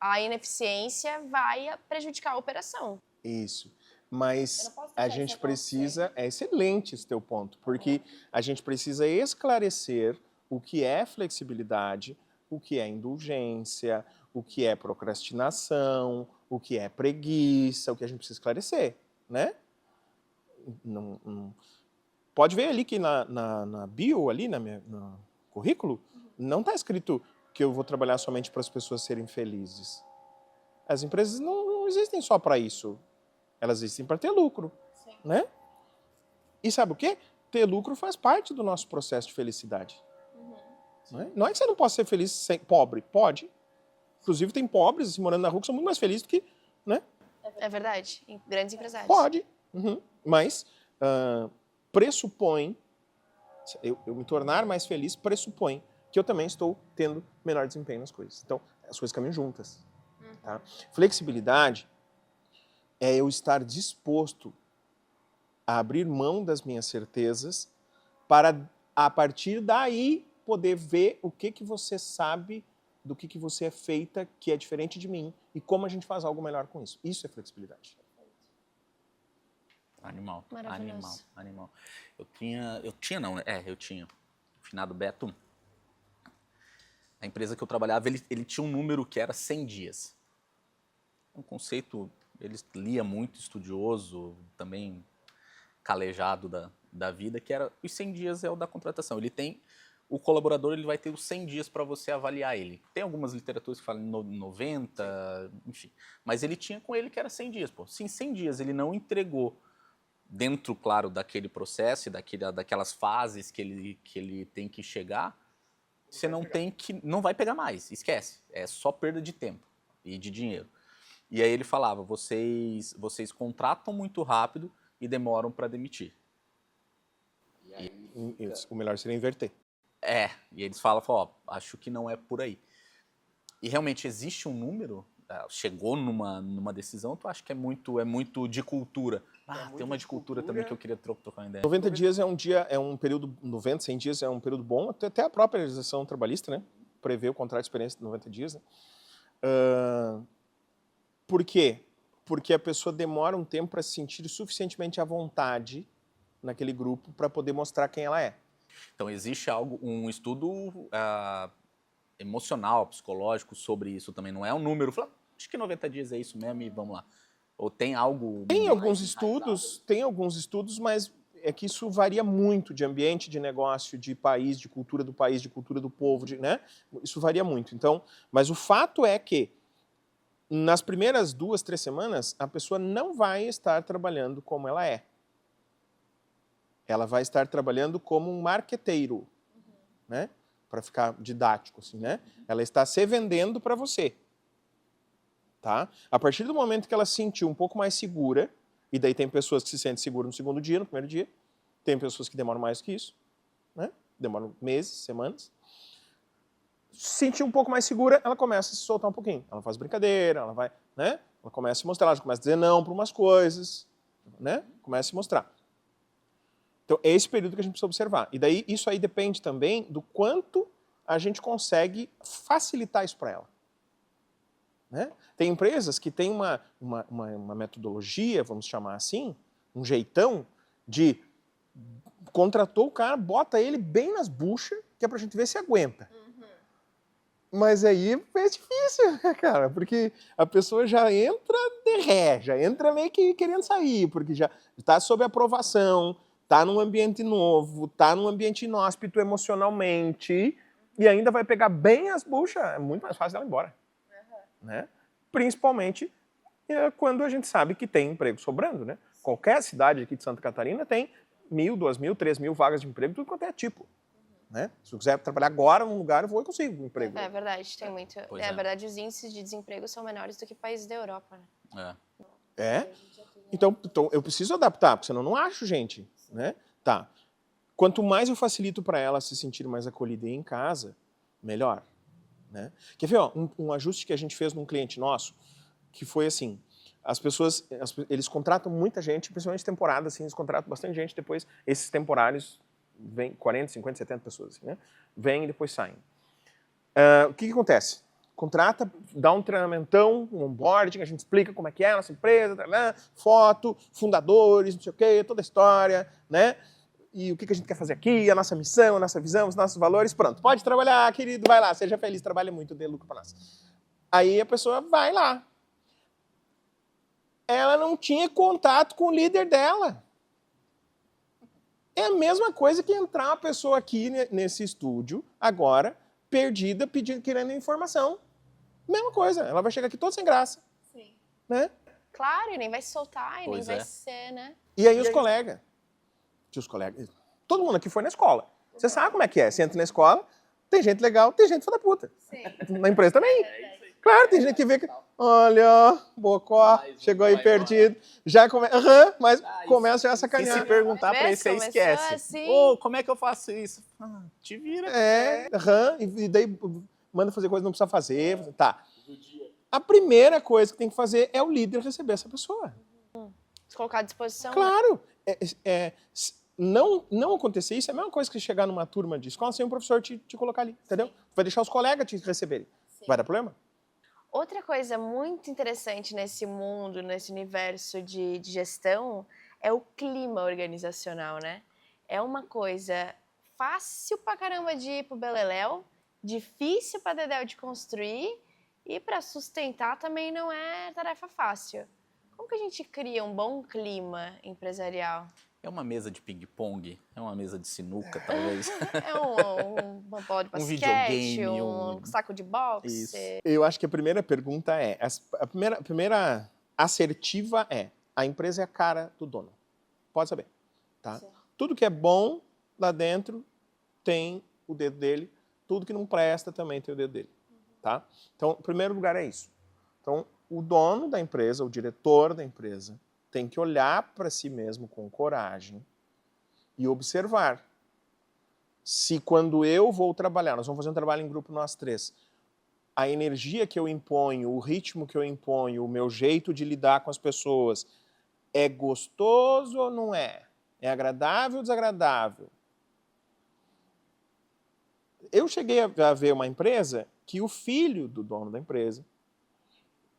a ineficiência vai prejudicar a operação. Isso. Mas a gente precisa... É excelente esse teu ponto, porque a gente precisa esclarecer o que é flexibilidade, o que é indulgência, o que é procrastinação, o que é preguiça, o que a gente precisa esclarecer, né? Pode ver ali que na bio, ali no currículo, não está escrito que eu vou trabalhar somente para as pessoas serem felizes. As empresas não existem só para isso. Elas existem para ter lucro, né? E sabe o quê? Ter lucro faz parte do nosso processo de felicidade. Não é que você não possa ser feliz sem pobre. Pode. Inclusive, tem pobres morando na rua que são muito mais felizes do que... Né? É verdade. Grandes empresários. Pode. Mas pressupõe... Eu me tornar mais feliz pressupõe que eu também estou tendo melhor desempenho nas coisas. Então, as coisas caminham juntas. Tá? Flexibilidade é eu estar disposto a abrir mão das minhas certezas para, a partir daí, poder ver o que você sabe, do que você é feita, que é diferente de mim, e como a gente faz algo melhor com isso. Isso é flexibilidade. Animal, Maravilhoso. animal. Eu tinha. O finado Beto, a empresa que eu trabalhava, ele tinha um número que era 100 dias. Um conceito, ele lia muito, estudioso, também calejado da vida, que era os 100 dias é o da contratação. O colaborador ele vai ter os 100 dias para você avaliar ele. Tem algumas literaturas que falam 90, enfim. Mas ele tinha com ele que era 100 dias. Pô. Se em 100 dias ele não entregou dentro, claro, daquele processo, daquelas fases que ele tem que chegar, você não vai pegar mais, esquece. É só perda de tempo e de dinheiro. E aí ele falava, vocês contratam muito rápido e demoram para demitir. O melhor seria inverter. E eles falam, ó, acho que não é por aí. E realmente existe um número, chegou numa decisão, tu acha que é muito de cultura. Tem uma de cultura também que eu queria trocar uma ideia. 90 dias é um período, 90, 100 dias é um período bom, até a própria legislação trabalhista, né? Prevê o contrato de experiência de 90 dias, né? Por quê? Porque a pessoa demora um tempo para se sentir suficientemente à vontade naquele grupo para poder mostrar quem ela é. Então, existe um estudo emocional, psicológico sobre isso também. Não é um número, fala, acho que 90 dias é isso mesmo e vamos lá. Ou tem algo... Tem alguns estudos, mas é que isso varia muito de ambiente, de negócio, de país, de cultura do povo, né? Isso varia muito. Então, mas o fato é que nas primeiras 2, 3 semanas, a pessoa não vai estar trabalhando como ela é. Ela vai estar trabalhando como um marqueteiro, né? Para ficar didático, assim, né? Ela está se vendendo para você, tá? A partir do momento que ela se sentiu um pouco mais segura, e daí tem pessoas que se sentem seguras no segundo dia, no primeiro dia, tem pessoas que demoram mais que isso, né? Demoram meses, semanas. Se sentir um pouco mais segura, ela começa a se soltar um pouquinho. Ela faz brincadeira, ela vai, né? Ela começa a se mostrar, ela começa a dizer não para umas coisas, né? Começa a se mostrar. Então, é esse período que a gente precisa observar. E daí, isso aí depende também do quanto a gente consegue facilitar isso para ela. Né? Tem empresas que têm uma metodologia, vamos chamar assim, um jeitão de contratou o cara, bota ele bem nas buchas, que é pra gente ver se aguenta. Mas aí é difícil, cara, porque a pessoa já entra de ré, já entra meio que querendo sair, porque já está sob aprovação, está num ambiente novo, está num ambiente inóspito emocionalmente, e ainda vai pegar bem as buchas, é muito mais fácil ela ir embora. Né? Principalmente quando a gente sabe que tem emprego sobrando. Né? Qualquer cidade aqui de Santa Catarina tem 1.000, 2.000, 3.000 vagas de emprego, tudo quanto é tipo. Né? Se eu quiser trabalhar agora num lugar, eu vou e consigo um emprego. É verdade, tem muito. É verdade, os índices de desemprego são menores do que países da Europa. Né? Então eu preciso adaptar, porque senão eu não acho gente. Né? Tá. Quanto mais eu facilito para ela se sentir mais acolhida em casa, melhor. Né? Quer ver, ó, um ajuste que a gente fez num cliente nosso, que foi assim, as pessoas, eles contratam muita gente, principalmente temporada, assim, eles contratam bastante gente, depois esses temporários vêm 40, 50, 70 pessoas, assim, né? Vêm e depois saem. O que acontece? Contrata, dá um treinamentão, um onboarding, a gente explica como é que é a nossa empresa, foto, fundadores, não sei o quê, toda a história, né? E o que a gente quer fazer aqui, a nossa missão, a nossa visão, os nossos valores, pronto. Pode trabalhar, querido, vai lá, seja feliz, trabalha muito, dê lucro para nós. Aí a pessoa vai lá. Ela não tinha contato com o líder dela. É a mesma coisa que entrar uma pessoa aqui nesse estúdio, agora, perdida, querendo informação. Mesma coisa, ela vai chegar aqui toda sem graça. Sim. Né? Claro, e nem vai se soltar, e nem vai é. ser, né? E aí os colegas, todo mundo aqui foi na escola. Você sabe como é que é, você entra na escola, tem gente legal, tem gente filha da puta. Sim. Na empresa também. Claro, tem gente que vê que, olha, bocó, chegou aí perdido. Já mas começa a sacanear. Se perguntar pra ele, você Começou esquece. assim. Ô, como é que eu faço isso? Te vira. E daí manda fazer coisa que não precisa fazer. Tá. A primeira coisa que tem que fazer é o líder receber essa pessoa. Se colocar à disposição. Claro. Não acontecer isso é a mesma coisa que chegar numa turma de escola sem um professor te colocar ali, entendeu? Vai deixar os colegas te receberem. Sim. Vai dar problema? Outra coisa muito interessante nesse mundo, nesse universo de gestão, é o clima organizacional, né? É uma coisa fácil pra caramba de ir pro beleléu, difícil pra dedéu de construir e pra sustentar também não é tarefa fácil. Como que a gente cria um bom clima empresarial? É uma mesa de ping-pong? É uma mesa de sinuca, talvez? É uma bola de Um basquete, videogame, um saco de boxe? Isso. Eu acho que a primeira pergunta é, a primeira assertiva é, a empresa é a cara do dono. Pode saber, tá? Sim. Tudo que é bom lá dentro tem o dedo dele, tudo que não presta também tem o dedo dele, tá? Então, o primeiro lugar é isso. Então, o dono da empresa, o diretor da empresa, tem que olhar para si mesmo com coragem e observar se quando eu vou trabalhar, nós vamos fazer um trabalho em grupo nós três, a energia que eu imponho, o ritmo que eu imponho, o meu jeito de lidar com as pessoas, é gostoso ou não é? É agradável ou desagradável? Eu cheguei a ver uma empresa que o filho do dono da empresa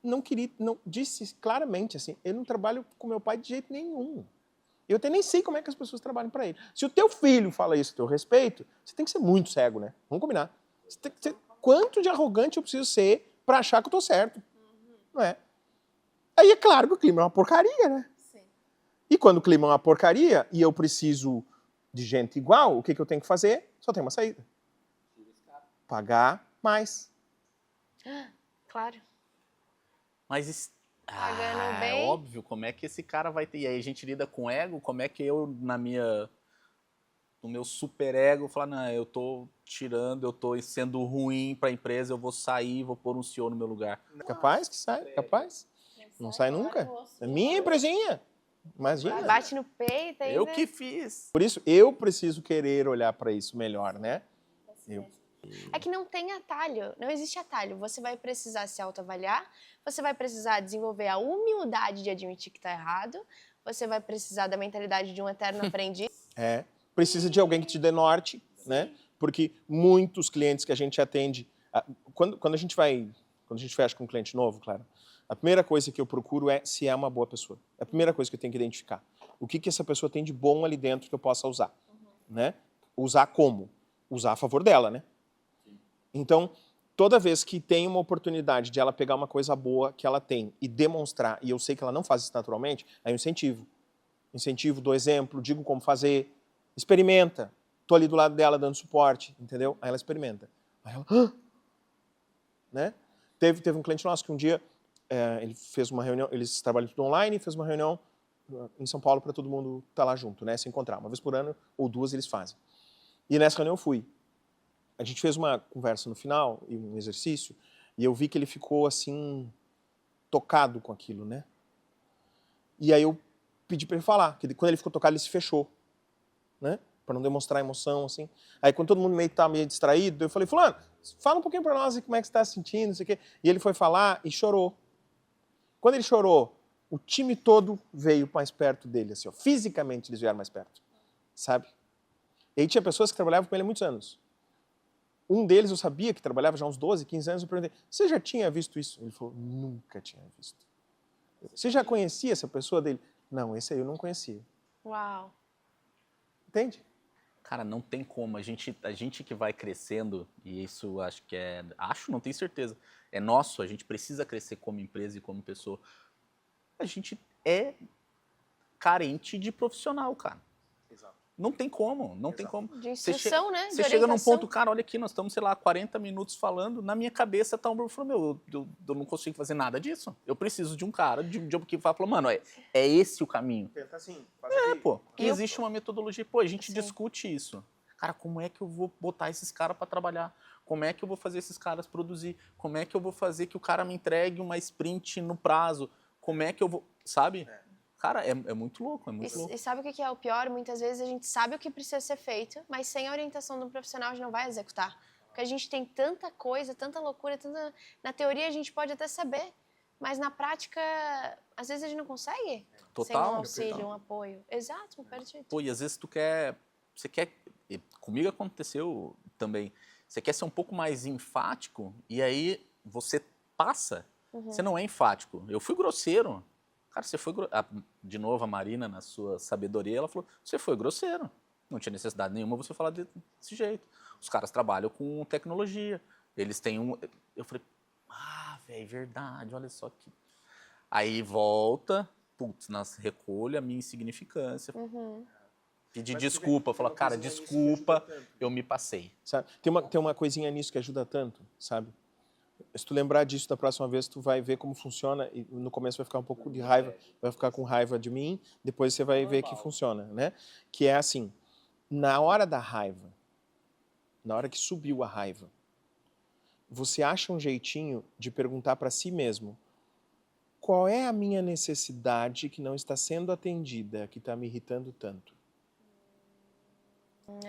não queria, disse claramente assim, eu não trabalho com meu pai de jeito nenhum. Eu até nem sei como é que as pessoas trabalham para ele. Se o teu filho fala isso a teu respeito, você tem que ser muito cego, né? Vamos combinar. Você tem que ser, quanto de arrogante eu preciso ser para achar que eu tô certo? Não é? Aí é claro que o clima é uma porcaria, né? Sim. E quando o clima é uma porcaria e eu preciso de gente igual, o que eu tenho que fazer? Só tem uma saída. Pagar mais. Claro. Mas Pagando é bem. óbvio, como é que esse cara vai ter... E aí a gente lida com ego, como é que eu, no meu super ego, falar, não, eu tô tirando, eu tô sendo ruim pra empresa, eu vou sair, vou pôr um CEO no meu lugar. Capaz que sai, capaz. Não sai nunca. É minha empresinha. Imagina. Bate no peito ainda. Eu que fiz. Por isso, eu preciso querer olhar para isso melhor, né? É que não tem atalho, não existe atalho. Você vai precisar se autoavaliar, você vai precisar desenvolver a humildade de admitir que está errado, você vai precisar da mentalidade de um eterno aprendiz. É. Precisa de alguém que te dê norte, né? Porque muitos clientes que a gente atende, quando a gente fecha com um cliente novo, claro, a primeira coisa que eu procuro é se é uma boa pessoa. É a primeira coisa que eu tenho que identificar. O que essa pessoa tem de bom ali dentro que eu possa usar, né? Usar como? Usar a favor dela, né? Então, toda vez que tem uma oportunidade de ela pegar uma coisa boa que ela tem e demonstrar, e eu sei que ela não faz isso naturalmente, aí eu incentivo. Incentivo, dou exemplo, digo como fazer, experimenta. Tô ali do lado dela dando suporte, entendeu? Aí ela experimenta. Aí ela, "Hã?", né? Teve um cliente nosso que um dia ele fez uma reunião, eles trabalham tudo online, fez uma reunião em São Paulo para todo mundo estar lá junto, né? Se encontrar. Uma vez por ano ou duas eles fazem. E nessa reunião eu fui. A gente fez uma conversa no final e um exercício, e eu vi que ele ficou assim, tocado com aquilo, né? E aí eu pedi para ele falar, que quando ele ficou tocado, ele se fechou, né? Para não demonstrar emoção, assim. Aí quando todo mundo estava meio distraído, eu falei, fulano, fala um pouquinho para nós como é que você está se sentindo, não sei o quê. E ele foi falar e chorou. Quando ele chorou, o time todo veio mais perto dele, assim, ó. Fisicamente eles vieram mais perto, sabe? E aí tinha pessoas que trabalhavam com ele há muitos anos. Um deles eu sabia que trabalhava já há uns 12, 15 anos, eu perguntei, você já tinha visto isso? Ele falou, nunca tinha visto. Você já conhecia essa pessoa dele? Não, esse aí eu não conhecia. Uau. Entende? Cara, não tem como. A gente que vai crescendo, e isso acho que é... Acho, não tenho certeza. É nosso, a gente precisa crescer como empresa e como pessoa. A gente é carente de profissional, cara. Exato. Não tem como, não tem como. De instrução, né? Você chega num ponto, cara, olha aqui, nós estamos, sei lá, 40 minutos falando, na minha cabeça tá um Bruno falando, eu não consigo fazer nada disso. Eu preciso de um cara, de um que fala, mano, é esse o caminho. Tenta assim. Pô. E existe uma metodologia, pô, a gente Sim. discute isso. Cara, como é que eu vou botar esses caras para trabalhar? Como é que eu vou fazer esses caras produzir? Como é que eu vou fazer que o cara me entregue uma sprint no prazo? Como é que eu vou, sabe? Cara, é muito louco, é muito louco. E sabe o que é o pior? Muitas vezes a gente sabe o que precisa ser feito, mas sem a orientação do profissional a gente não vai executar. Porque a gente tem tanta coisa, tanta loucura, tanta... Na teoria a gente pode até saber, mas na prática, às vezes a gente não consegue. Total. Sem um auxílio, um apoio. Exato, perfeito. Pô, e às vezes você quer, comigo aconteceu também, você quer ser um pouco mais enfático e aí você passa, você não é enfático. Eu fui grosseiro. cara, você foi... De novo, a Marina, na sua sabedoria, ela falou, você foi grosseiro. Não tinha necessidade nenhuma você falar desse jeito. Os caras trabalham com tecnologia. Eles têm um... Eu falei, velho, verdade, olha só que... Aí volta, putz, recolho a minha insignificância. Pedir desculpa, falar, cara, desculpa, eu me passei. Sabe? Tem uma coisinha nisso que ajuda tanto, sabe? Se tu lembrar disso da próxima vez, tu vai ver como funciona e no começo vai ficar um pouco de raiva, vai ficar com raiva de mim, depois você vai ver que funciona, né? Que é assim, na hora da raiva, na hora que subiu a raiva, você acha um jeitinho de perguntar para si mesmo, qual é a minha necessidade que não está sendo atendida, que está me irritando tanto?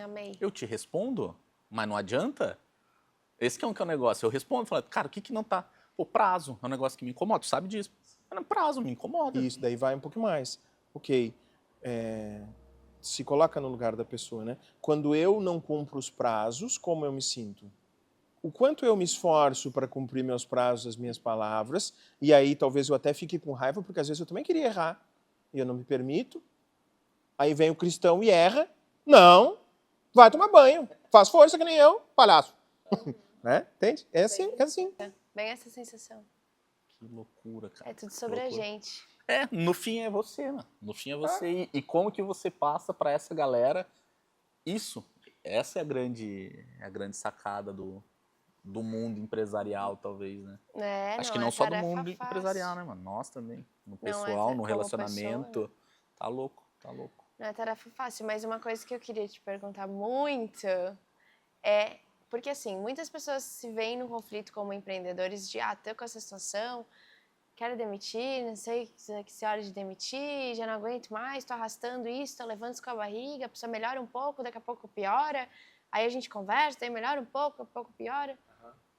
Amei. Eu te respondo, mas não adianta. Esse que é o negócio. Eu respondo, falo, cara, o que não tá? Pô, prazo é um negócio que me incomoda, tu sabe disso. Prazo me incomoda. Isso, daí vai um pouco mais. Ok, se coloca no lugar da pessoa, né? Quando eu não cumpro os prazos, como eu me sinto? O quanto eu me esforço para cumprir meus prazos, as minhas palavras, e aí talvez eu até fique com raiva, porque às vezes eu também queria errar, e eu não me permito. Aí vem o cristão e erra. Não, vai tomar banho, faz força que nem eu, palhaço. Né? Entende? É assim, é assim. Bem essa sensação. Que loucura, cara. É tudo sobre a gente. No fim é você, mano. No fim é você. E como que você passa para essa galera isso? Essa é a grande sacada do mundo empresarial, talvez, né? Acho que não só do mundo empresarial, né, mano? Nós também. No pessoal, no relacionamento. Pessoa, tá louco, tá louco. Não é tarefa fácil, mas uma coisa que eu queria te perguntar muito é... Porque, assim, muitas pessoas se veem no conflito como empreendedores de, tô com essa situação, quero demitir, não sei se é hora de demitir, já não aguento mais, tô arrastando isso, tô levando isso com a barriga, a pessoa melhora um pouco, daqui a pouco piora, aí a gente conversa, aí melhora um pouco piora.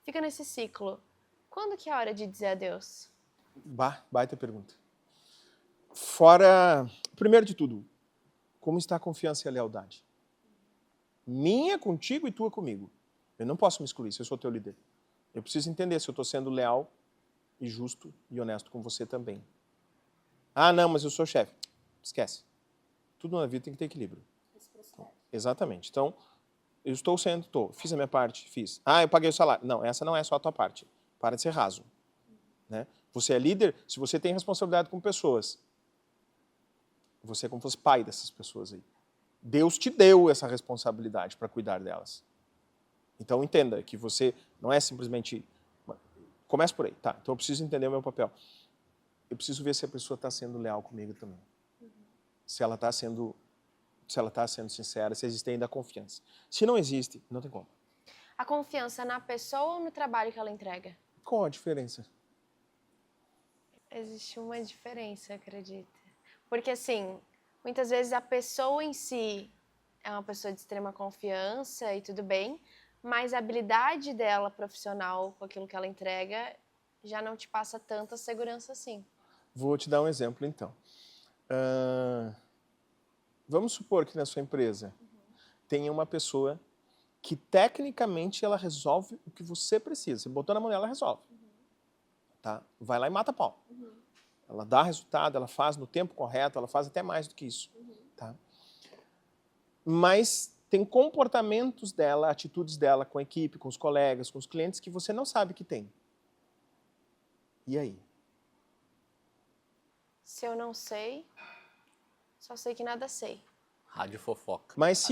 Fica nesse ciclo. Quando que é a hora de dizer adeus? Baita pergunta. Fora, primeiro de tudo, como está a confiança e a lealdade? Minha contigo e tua comigo. Eu não posso me excluir se eu sou teu líder. Eu preciso entender se eu estou sendo leal e justo e honesto com você também. Não, mas eu sou chefe. Esquece. Tudo na vida tem que ter equilíbrio. Exatamente. Então, eu estou sendo, fiz a minha parte, fiz. Eu paguei o salário. Não, essa não é só a tua parte. Para de ser raso. Né? Você é líder, se você tem responsabilidade com pessoas, você é como se fosse pai dessas pessoas aí. Deus te deu essa responsabilidade para cuidar delas. Então entenda que você não é simplesmente... Comece por aí, tá? Então eu preciso entender o meu papel. Eu preciso ver se a pessoa está sendo leal comigo também. Se ela está sendo sincera, se existe ainda a confiança. Se não existe, não tem como. A confiança na pessoa ou no trabalho que ela entrega? Qual a diferença? Existe uma diferença, acredita. Porque, assim, muitas vezes a pessoa em si é uma pessoa de extrema confiança e tudo bem, mas a habilidade dela profissional com aquilo que ela entrega já não te passa tanta segurança assim. Vou te dar um exemplo, então. Vamos supor que na sua empresa tenha uma pessoa que tecnicamente ela resolve o que você precisa. Você botou na mão dela, ela resolve. Tá? Vai lá e mata a pau. Ela dá resultado, ela faz no tempo correto, ela faz até mais do que isso. Tá? Mas tem comportamentos dela, atitudes dela com a equipe, com os colegas, com os clientes que você não sabe que tem. E aí? Se eu não sei, só sei que nada sei. Rádio fofoca. Mas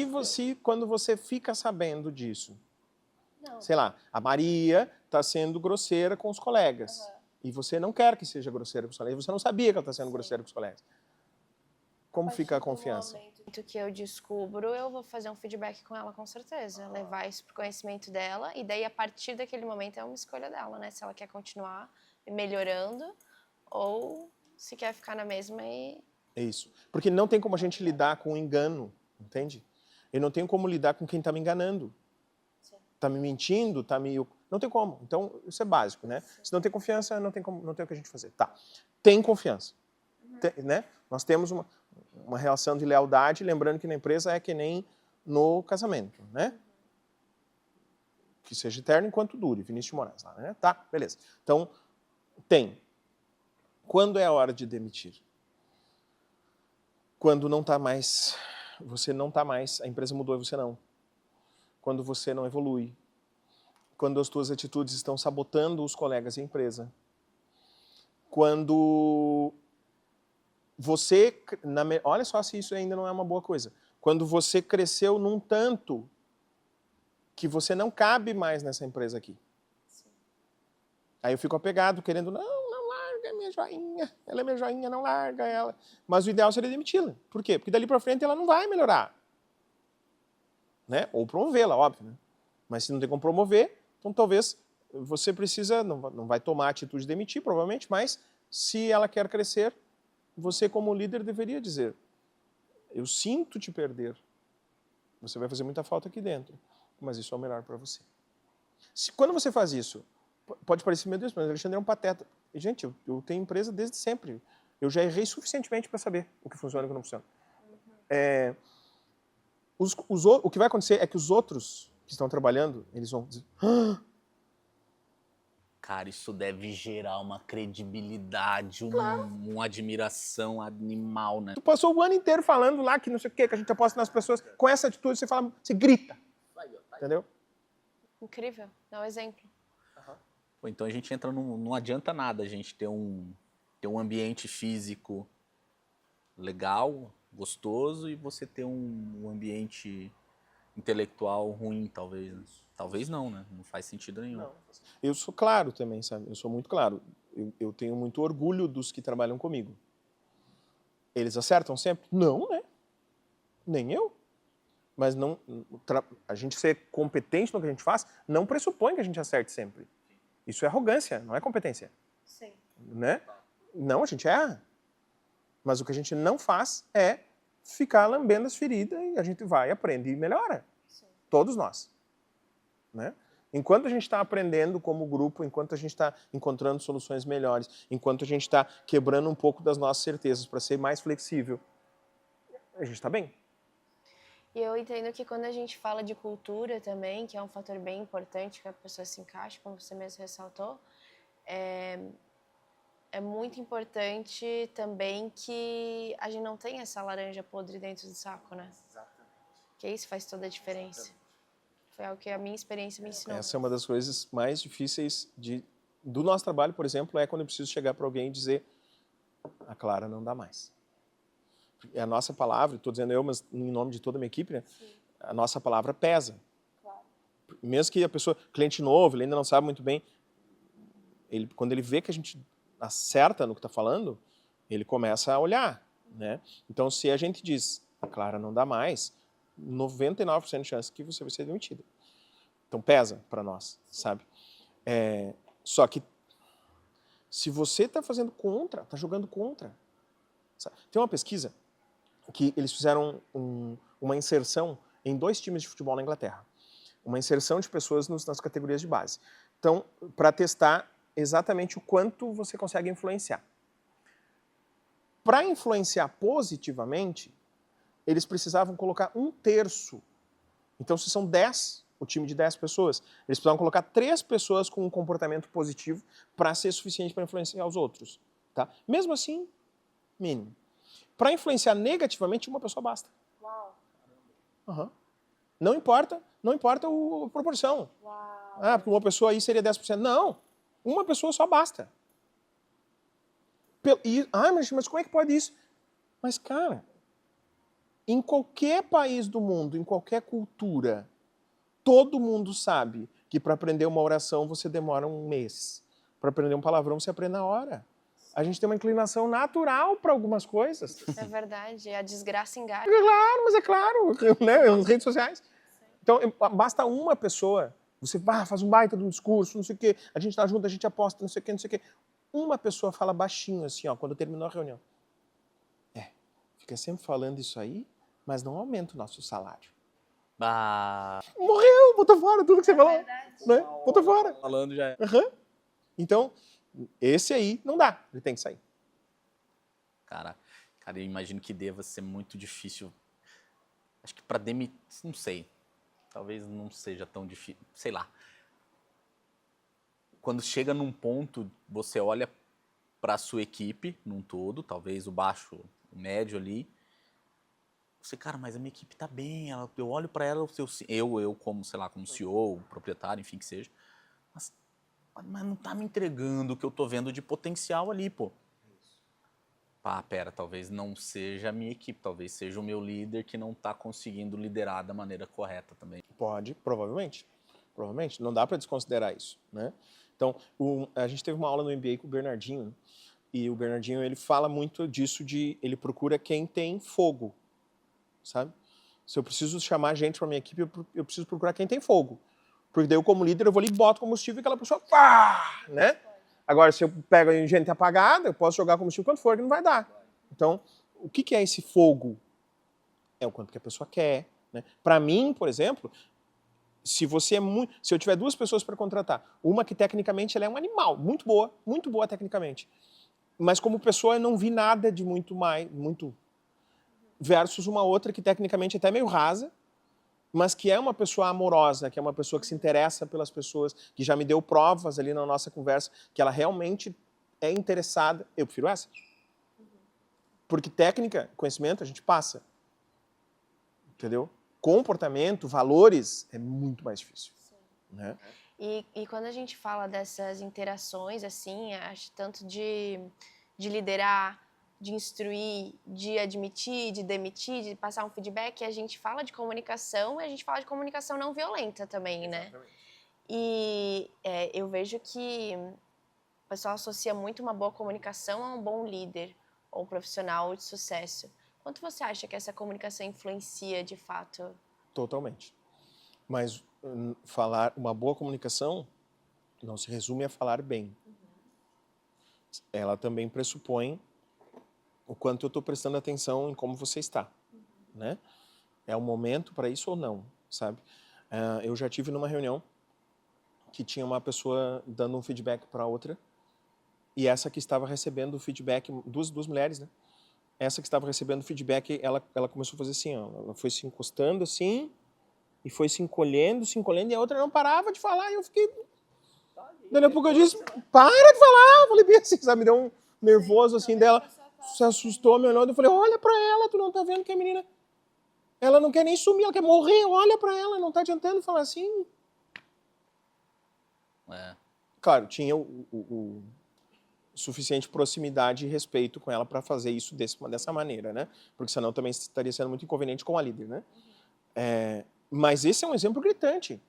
quando você fica sabendo disso, sei lá, a Maria está sendo grosseira com os colegas. E você não quer que seja grosseira com os colegas, você não sabia que ela está sendo grosseira com os colegas. Como fica a confiança? No momento que eu descubro, eu vou fazer um feedback com ela com certeza, levar isso pro conhecimento dela, e daí a partir daquele momento é uma escolha dela, né? Se ela quer continuar melhorando ou se quer ficar na mesma e... É isso. Porque não tem como a gente lidar com o engano, entende? Eu não tenho como lidar com quem está me enganando. Está me mentindo, não tem como. Então, isso é básico, né? Se não tem confiança, não tem o que a gente fazer. Tá. Tem confiança. Né? Nós temos uma relação de lealdade, lembrando que na empresa é que nem no casamento, né? Que seja eterno enquanto dure, Vinícius de Moraes lá, né? Tá, beleza. Então, tem. Quando é a hora de demitir? Quando não está mais, você não está mais, a empresa mudou e você não. Quando você não evolui. Quando as tuas atitudes estão sabotando os colegas e a empresa. Quando você, olha só se isso ainda não é uma boa coisa. Quando você cresceu num tanto que você não cabe mais nessa empresa aqui. Sim. Aí eu fico apegado, querendo, não larga minha joinha, ela é minha joinha, não larga ela. Mas o ideal seria demiti-la. Por quê? Porque dali para frente ela não vai melhorar. Né? Ou promovê-la, óbvio. Né? Mas se não tem como promover, então talvez você precisa, não vai tomar a atitude de demitir, provavelmente, mas se ela quer crescer, você como líder deveria dizer, eu sinto te perder, você vai fazer muita falta aqui dentro, mas isso é o melhor para você. Quando você faz isso, pode parecer, meu Deus, mas o Alexandre é um pateta. E, gente, eu tenho empresa desde sempre. Eu já errei suficientemente para saber o que funciona e o que não funciona. O que vai acontecer é que os outros que estão trabalhando, eles vão dizer... Cara, isso deve gerar uma credibilidade, uma admiração animal, né? Tu passou o ano inteiro falando lá que não sei o quê, que a gente aposta nas pessoas. Com essa atitude, você fala, você grita. Entendeu? Incrível. Dá um exemplo. Pô, então a gente entra não adianta nada a gente ter um ambiente físico legal, gostoso, e você ter um ambiente intelectual ruim, talvez. Né? Talvez não, né? Não faz sentido nenhum. Não. Eu sou claro também, sabe? Eu sou muito claro. Eu tenho muito orgulho dos que trabalham comigo. Eles acertam sempre? Não, né? Nem eu. Mas não, a gente ser competente no que a gente faz não pressupõe que a gente acerte sempre. Isso é arrogância, não é competência. Sim. Né? Não, a gente erra. Mas o que a gente não faz é ficar lambendo as feridas e a gente vai, aprende e melhora. Sim. Todos nós. Né? Enquanto a gente está aprendendo como grupo, enquanto a gente está encontrando soluções melhores, enquanto a gente está quebrando um pouco das nossas certezas para ser mais flexível, a gente está bem. E eu entendo que quando a gente fala de cultura também, que é um fator bem importante que a pessoa se encaixe, como você mesmo ressaltou, é muito importante também que a gente não tenha essa laranja podre dentro do saco, né? Exatamente. Porque isso faz toda a diferença. Exatamente. Foi algo que a minha experiência me ensinou. Essa é uma das coisas mais difíceis do nosso trabalho, por exemplo, é quando eu preciso chegar para alguém e dizer a Clara não dá mais. É a nossa palavra, estou dizendo eu, mas em nome de toda a minha equipe, né? A nossa palavra pesa. Claro. Mesmo que a pessoa, cliente novo, ele ainda não sabe muito bem, quando ele vê que a gente acerta no que está falando, ele começa a olhar. Né? Então, se a gente diz, a Clara não dá mais, 99% de chance que você vai ser demitido. Então, pesa para nós, sabe? Só que, se você está fazendo contra, está jogando contra. Sabe? Tem uma pesquisa que eles fizeram uma inserção em 2 times de futebol na Inglaterra. Uma inserção de pessoas nas categorias de base. Então, para testar exatamente o quanto você consegue influenciar. Para influenciar positivamente, eles precisavam colocar 1/3. Então, se são 10, o time de 10 pessoas, eles precisavam colocar 3 pessoas com um comportamento positivo para ser suficiente para influenciar os outros. Tá? Mesmo assim, mínimo. Para influenciar negativamente, 1 pessoa basta. Uau. Uhum. Não importa a proporção. Uau. Porque 1 pessoa aí seria 10%. Não, 1 pessoa só basta. Mas como é que pode isso? Mas, cara, em qualquer país do mundo, em qualquer cultura, todo mundo sabe que para aprender uma oração você demora 1 mês. Para aprender um palavrão você aprende na hora. A gente tem uma inclinação natural para algumas coisas. É verdade, a desgraça engaja. Claro, mas é claro, né? As redes sociais. Então, basta 1 pessoa, você faz um baita de um discurso, não sei o quê, a gente tá junto, a gente aposta, não sei o quê, não sei o quê. 1 pessoa fala baixinho assim, ó, quando terminou a reunião. Fica sempre falando isso aí, mas não aumenta o nosso salário. Morreu, botou fora tudo que você falou. Né? Botou fora. Falando já. Uhum. Então, esse aí não dá, ele tem que sair. Cara, eu imagino que deva ser muito difícil. Acho que para demitir, não sei. Talvez não seja tão difícil, sei lá. Quando chega num ponto, você olha para a sua equipe num todo, talvez o baixo, o médio ali, Você, cara, mas a minha equipe tá bem, eu olho para ela, eu como, sei lá, como CEO, proprietário, enfim que seja, mas não tá me entregando o que eu tô vendo de potencial ali, pô. Pá, pera, talvez não seja a minha equipe, talvez seja o meu líder que não tá conseguindo liderar da maneira correta também. Pode, provavelmente. Provavelmente. Não dá para desconsiderar isso, né? Então, a gente teve uma aula no MBA com o Bernardinho, né? E o Bernardinho, ele fala muito disso ele procura quem tem fogo, sabe? Se eu preciso chamar gente para minha equipe, eu preciso procurar quem tem fogo. Porque daí eu, como líder, eu vou ali e boto combustível e aquela pessoa, pá, né? Agora, se eu pego gente apagada, eu posso jogar combustível quanto for, que não vai dar. Então, o que é esse fogo? É o quanto que a pessoa quer, né? Para mim, por exemplo, se eu tiver duas pessoas para contratar, uma que tecnicamente ela é um animal, muito boa tecnicamente, mas como pessoa eu não vi nada de muito versus uma outra que tecnicamente é até meio rasa, mas que é uma pessoa amorosa, que é uma pessoa que se interessa pelas pessoas, que já me deu provas ali na nossa conversa, que ela realmente é interessada, eu prefiro essa. Porque técnica, conhecimento, a gente passa. Entendeu? Comportamento, valores, é muito mais difícil. Né? E quando a gente fala dessas interações, assim, acho tanto de liderar, de instruir, de admitir, de demitir, de passar um feedback, a gente fala de comunicação e a gente fala de comunicação não violenta também, né? E eu vejo que o pessoal associa muito uma boa comunicação a um bom líder ou um profissional de sucesso. Quanto você acha que essa comunicação influencia de fato? Totalmente. Mas falar uma boa comunicação não se resume a falar bem. Ela também pressupõe o quanto eu estou prestando atenção em como você está, né? É o momento para isso ou não, sabe? Eu já tive numa reunião que tinha uma pessoa dando um feedback para outra e essa que estava recebendo o feedback, duas mulheres, né? Essa que estava recebendo o feedback, ela começou a fazer assim, ó, ela foi se encostando assim e foi se encolhendo e a outra não parava de falar e eu fiquei... Daí a pouco eu disse, para de falar! Eu falei bem assim, sabe? Me deu um nervoso assim dela. Se assustou, me olhou, eu falei, olha pra ela, tu não tá vendo que a menina, ela não quer nem sumir, ela quer morrer, olha pra ela, não tá adiantando falar assim. Claro, tinha o suficiente proximidade e respeito com ela para fazer isso dessa maneira, né? Porque senão também estaria sendo muito inconveniente com a líder, né? Mas esse é um exemplo gritante.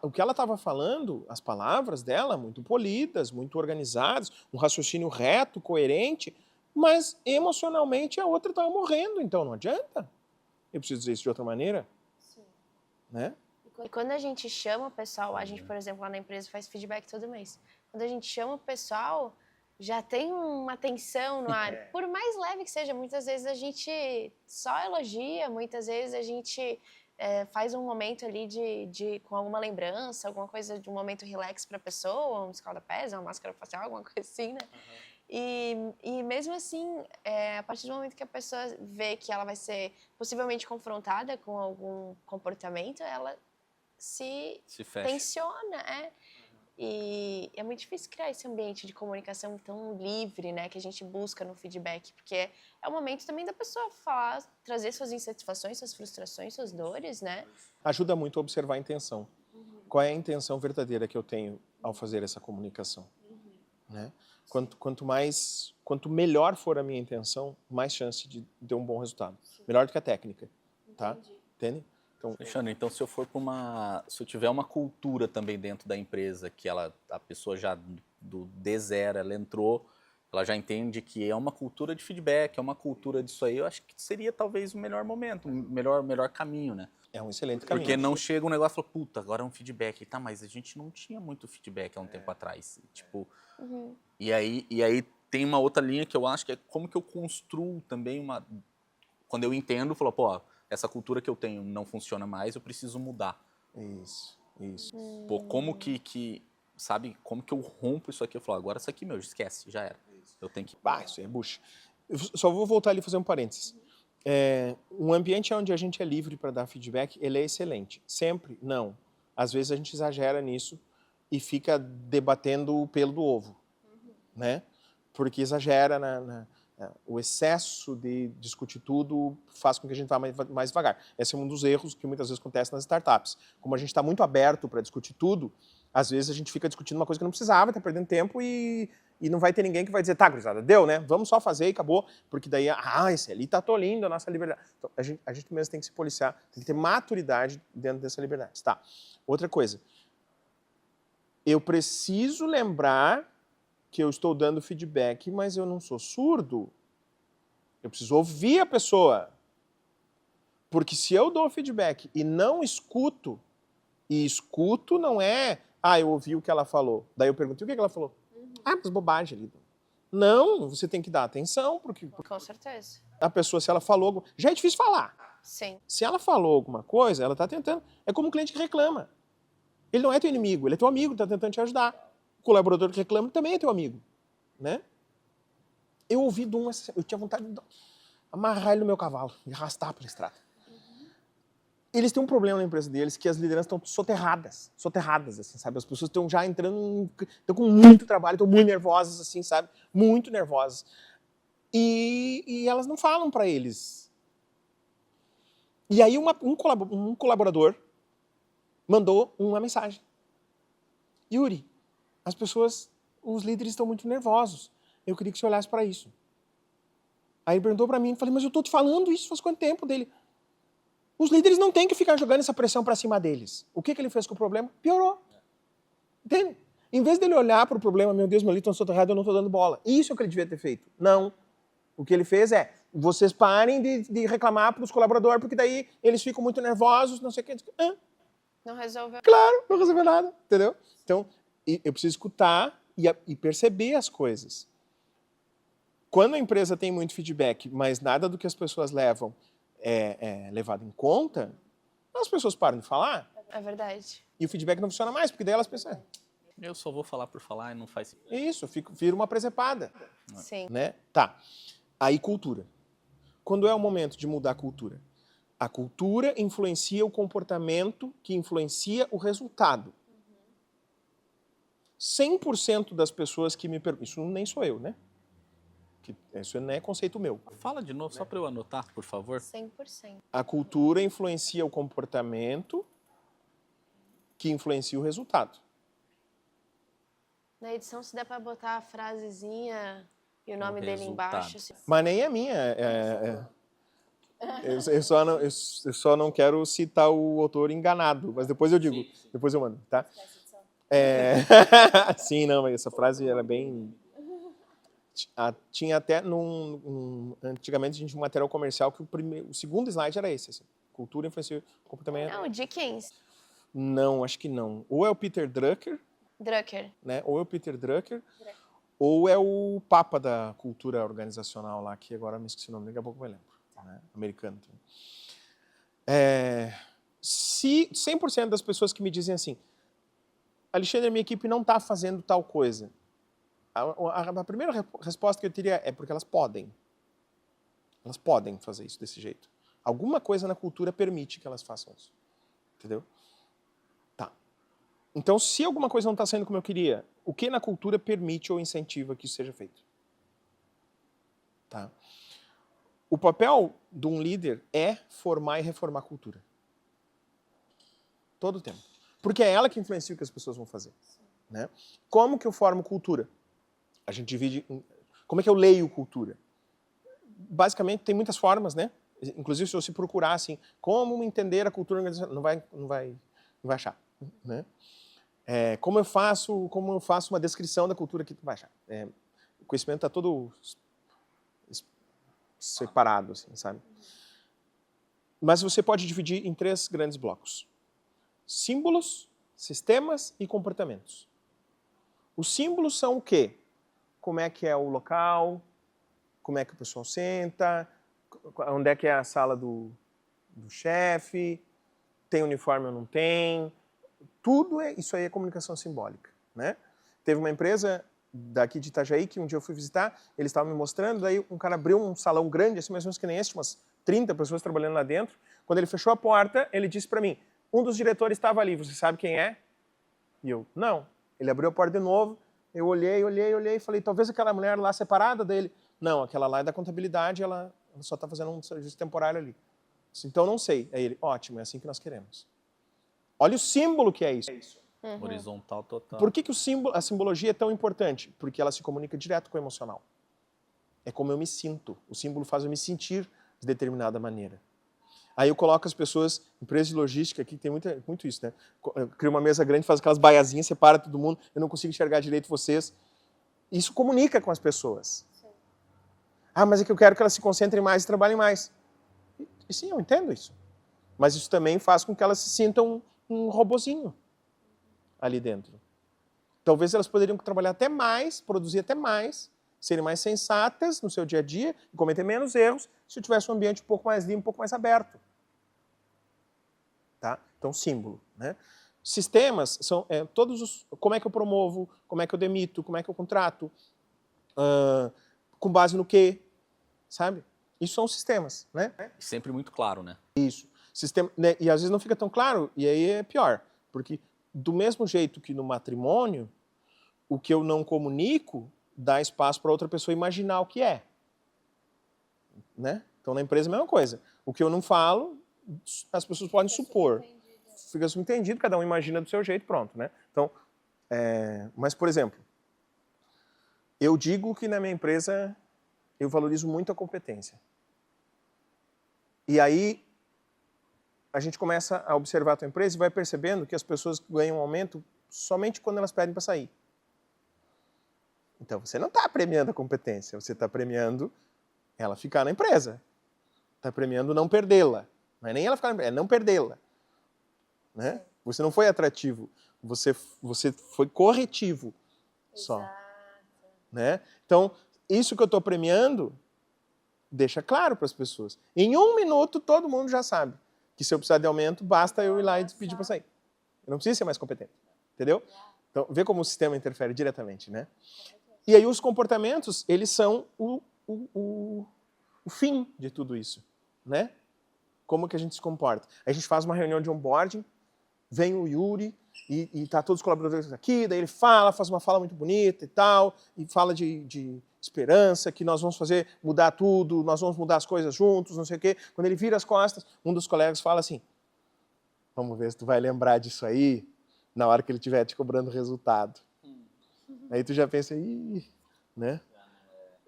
O que ela estava falando, as palavras dela, muito polidas, muito organizadas, um raciocínio reto, coerente, mas emocionalmente a outra estava morrendo, então não adianta. Eu preciso dizer isso de outra maneira. Sim. Né? E quando a gente chama o pessoal, a gente, por exemplo, lá na empresa faz feedback todo mês. Quando a gente chama o pessoal, já tem uma tensão no ar. Por mais leve que seja, muitas vezes a gente só elogia, muitas vezes a gente faz um momento ali com alguma lembrança, alguma coisa de um momento relax para a pessoa, um escalda-pés, uma máscara facial, alguma coisa assim, né? E mesmo assim, a partir do momento que a pessoa vê que ela vai ser possivelmente confrontada com algum comportamento, ela se tensiona, E é muito difícil criar esse ambiente de comunicação tão livre, né, que a gente busca no feedback, porque é o momento também da pessoa falar, trazer suas insatisfações, suas frustrações, suas dores, né? Ajuda muito a observar a intenção. Qual é a intenção verdadeira que eu tenho ao fazer essa comunicação? Né? Quanto melhor for a minha intenção, mais chance de ter um bom resultado. Melhor do que a técnica, tá? Entende? Então, Alexandre, então se eu tiver uma cultura também dentro da empresa que a pessoa já do D0, ela entrou, ela já entende que é uma cultura de feedback, é uma cultura disso aí, eu acho que seria talvez o melhor momento, o melhor caminho, né? É um excelente caminho. Porque não chega um negócio e fala, puta, agora é um feedback. Tá, mas a gente não tinha muito feedback há um tempo atrás. Tipo, e aí tem uma outra linha que eu acho que é como que eu construo também quando eu entendo, falo, pô, essa cultura que eu tenho não funciona mais, eu preciso mudar. Isso. Pô, como sabe, como que eu rompo isso aqui? Eu falo, agora isso aqui, meu, esquece, já era. Eu tenho que... Isso é bucha. Eu só vou voltar ali e fazer um parênteses. Um ambiente onde a gente é livre para dar feedback, ele é excelente. Sempre? Não. Às vezes a gente exagera nisso e fica debatendo o pelo do ovo, né? Porque exagera O excesso de discutir tudo faz com que a gente vá mais devagar. Esse é um dos erros que muitas vezes acontece nas startups. Como a gente está muito aberto para discutir tudo, às vezes a gente fica discutindo uma coisa que não precisava, está perdendo tempo e não vai ter ninguém que vai dizer, tá, gurizada, deu, né? Vamos só fazer e acabou, porque daí, esse ali tá tolindo a nossa liberdade. Então, a gente mesmo tem que se policiar, tem que ter maturidade dentro dessa liberdade. Tá. Outra coisa. Eu preciso lembrar que eu estou dando feedback, mas eu não sou surdo. Eu preciso ouvir a pessoa. Porque se eu dou feedback e não escuto, e escuto não é, eu ouvi o que ela falou. Daí eu perguntei o que ela falou. Mas bobagem ali. Não, você tem que dar atenção, porque Com certeza. a pessoa, se ela falou... Já é difícil falar. Sim. Se ela falou alguma coisa, ela está tentando... É como um cliente que reclama. Ele não é teu inimigo, ele é teu amigo, está tentando te ajudar. O colaborador que reclama também é teu amigo. Né? Eu ouvi de um... Eu tinha vontade de amarrar ele no meu cavalo e arrastar pela estrada. Eles têm um problema na empresa deles, que as lideranças estão soterradas, assim, sabe? As pessoas estão já entrando, estão com muito trabalho, estão muito nervosas, assim, sabe? Muito nervosas. E elas não falam para eles. E aí um colaborador mandou uma mensagem. Yuri, os líderes estão muito nervosos. Eu queria que você olhasse para isso. Aí ele perguntou para mim, falei, mas eu estou te falando isso faz quanto tempo dele? Os líderes não têm que ficar jogando essa pressão para cima deles. O que ele fez com o problema? Piorou. Entende? Em vez dele olhar para o problema, meu Deus, meu líder está soterrado, eu não estou dando bola. Isso é o que ele devia ter feito. Não. O que ele fez é, vocês parem de reclamar para os colaboradores, porque daí eles ficam muito nervosos, não sei o que. Não resolveu. Claro, não resolveu nada, entendeu? Então, eu preciso escutar e perceber as coisas. Quando a empresa tem muito feedback, mas nada do que as pessoas levam é levado em conta, as pessoas param de falar. É verdade. E o feedback não funciona mais, porque daí elas pensam, Eu só vou falar por falar e não faz sentido. isso, vira uma presepada. Sim. Né? Tá. Aí cultura. Quando é o momento de mudar a cultura? A cultura influencia o comportamento, que influencia o resultado. 100% das pessoas que me perguntam, isso nem sou eu, né? Isso não é conceito meu. Fala de novo, só para eu anotar, por favor. 100%. A cultura influencia o comportamento, que influencia o resultado. Na edição, se der para botar a frasezinha e o nome dele resultado. embaixo. Assim. Mas nem é minha. Eu só não quero citar o autor enganado, mas depois eu digo, depois eu mando, tá? Sim, não, mas essa frase era bem... Tinha até, antigamente a gente tinha um material comercial que o segundo slide era esse, assim, cultura influencia o comportamento. Não, Dickens. Não, acho que não. Ou é o Peter Drucker, né? Ou é o Peter Drucker, ou é o papa da cultura organizacional lá, que agora me esqueci o nome, daqui a pouco eu me lembro, né? Americano. Se 100% das pessoas que me dizem assim, Alexandre, minha equipe não está fazendo tal coisa, a primeira resposta que eu teria é porque elas podem. Elas podem fazer isso desse jeito. Alguma coisa na cultura permite que elas façam isso. Entendeu? Tá. Então, se alguma coisa não está saindo como eu queria, o que na cultura permite ou incentiva que isso seja feito? Tá. O papel de um líder é formar e reformar a cultura. Todo o tempo. Porque é ela que influencia o que as pessoas vão fazer. Né? Como que eu formo cultura? A gente divide... Como é que eu leio cultura? Basicamente, tem muitas formas, né? Inclusive, se você procurar, assim, como entender a cultura organizacional, não vai achar. Né? Como eu faço uma descrição da cultura que tu vai achar. O conhecimento está todo separado, assim, sabe? Mas você pode dividir em 3 grandes blocos. Símbolos, sistemas e comportamentos. Os símbolos são o quê? Como é que é o local, como é que o pessoal senta, onde é que é a sala do chefe, tem uniforme ou não tem. Tudo isso aí é comunicação simbólica. Né? Teve uma empresa daqui de Itajaí que um dia eu fui visitar, eles estavam me mostrando, daí um cara abriu um salão grande, assim, mais ou menos que nem esse, umas 30 pessoas trabalhando lá dentro. Quando ele fechou a porta, ele disse para mim, um dos diretores estava ali, você sabe quem é? E eu, não. Ele abriu a porta de novo, eu olhei e falei, talvez aquela mulher lá separada dele. Não, aquela lá é da contabilidade, ela só está fazendo um serviço temporário ali. Então, não sei. Aí ele, ótimo, é assim que nós queremos. Olha o símbolo que é isso. Horizontal total. Por que a simbologia é tão importante? Porque ela se comunica direto com o emocional. É como eu me sinto. O símbolo faz eu me sentir de determinada maneira. Aí eu coloco as pessoas, empresas de logística aqui, tem muito isso, né? Eu crio uma mesa grande, faz aquelas baiazinhas, separa todo mundo, eu não consigo enxergar direito vocês. Isso comunica com as pessoas. Sim. Ah, mas é que eu quero que elas se concentrem mais e trabalhem mais. E sim, eu entendo isso. Mas isso também faz com que elas se sintam um robozinho ali dentro. Talvez elas poderiam trabalhar até mais, produzir até mais, serem mais sensatas no seu dia a dia e cometer menos erros se eu tivesse um ambiente um pouco mais limpo, um pouco mais aberto. Tá? Então, símbolo. Né? Sistemas são todos os... Como é que eu promovo, como é que eu demito, como é que eu contrato, com base no quê, sabe? Isso são sistemas, né? Sempre muito claro, né? Isso. Sistema, né? E às vezes não fica tão claro, e aí é pior. Porque do mesmo jeito que no matrimônio, o que eu não comunico dá espaço para outra pessoa imaginar o que é. Né? Então, na empresa, a mesma coisa. O que eu não falo, as pessoas podem supor. Fica subentendido, cada um imagina do seu jeito, pronto. Né? Então, mas, por exemplo, eu digo que na minha empresa eu valorizo muito a competência. E aí, a gente começa a observar a tua empresa e vai percebendo que as pessoas ganham um aumento somente quando elas pedem para sair. Então, você não está premiando a competência, você está premiando ela ficar na empresa. Está premiando não perdê-la. Não é nem ela ficar na empresa, é não perdê-la. Né? Você não foi atrativo, você foi corretivo só. Exato. Né? Então, isso que eu estou premiando, deixa claro para as pessoas. Em 1 minuto, todo mundo já sabe que se eu precisar de aumento, basta eu ir lá e pedir para sair. Eu não preciso ser mais competente. Entendeu? Então, vê como o sistema interfere diretamente, né? E aí os comportamentos, eles são o fim de tudo isso, né? Como que a gente se comporta? A gente faz uma reunião de onboarding, vem o Yuri e tá todos os colaboradores aqui, daí ele faz uma fala muito bonita e tal, e fala de esperança, que nós vamos mudar tudo, nós vamos mudar as coisas juntos, não sei o quê. Quando ele vira as costas, um dos colegas fala assim, vamos ver se tu vai lembrar disso aí na hora que ele estiver te cobrando resultado. Aí tu já pensa, ih, né?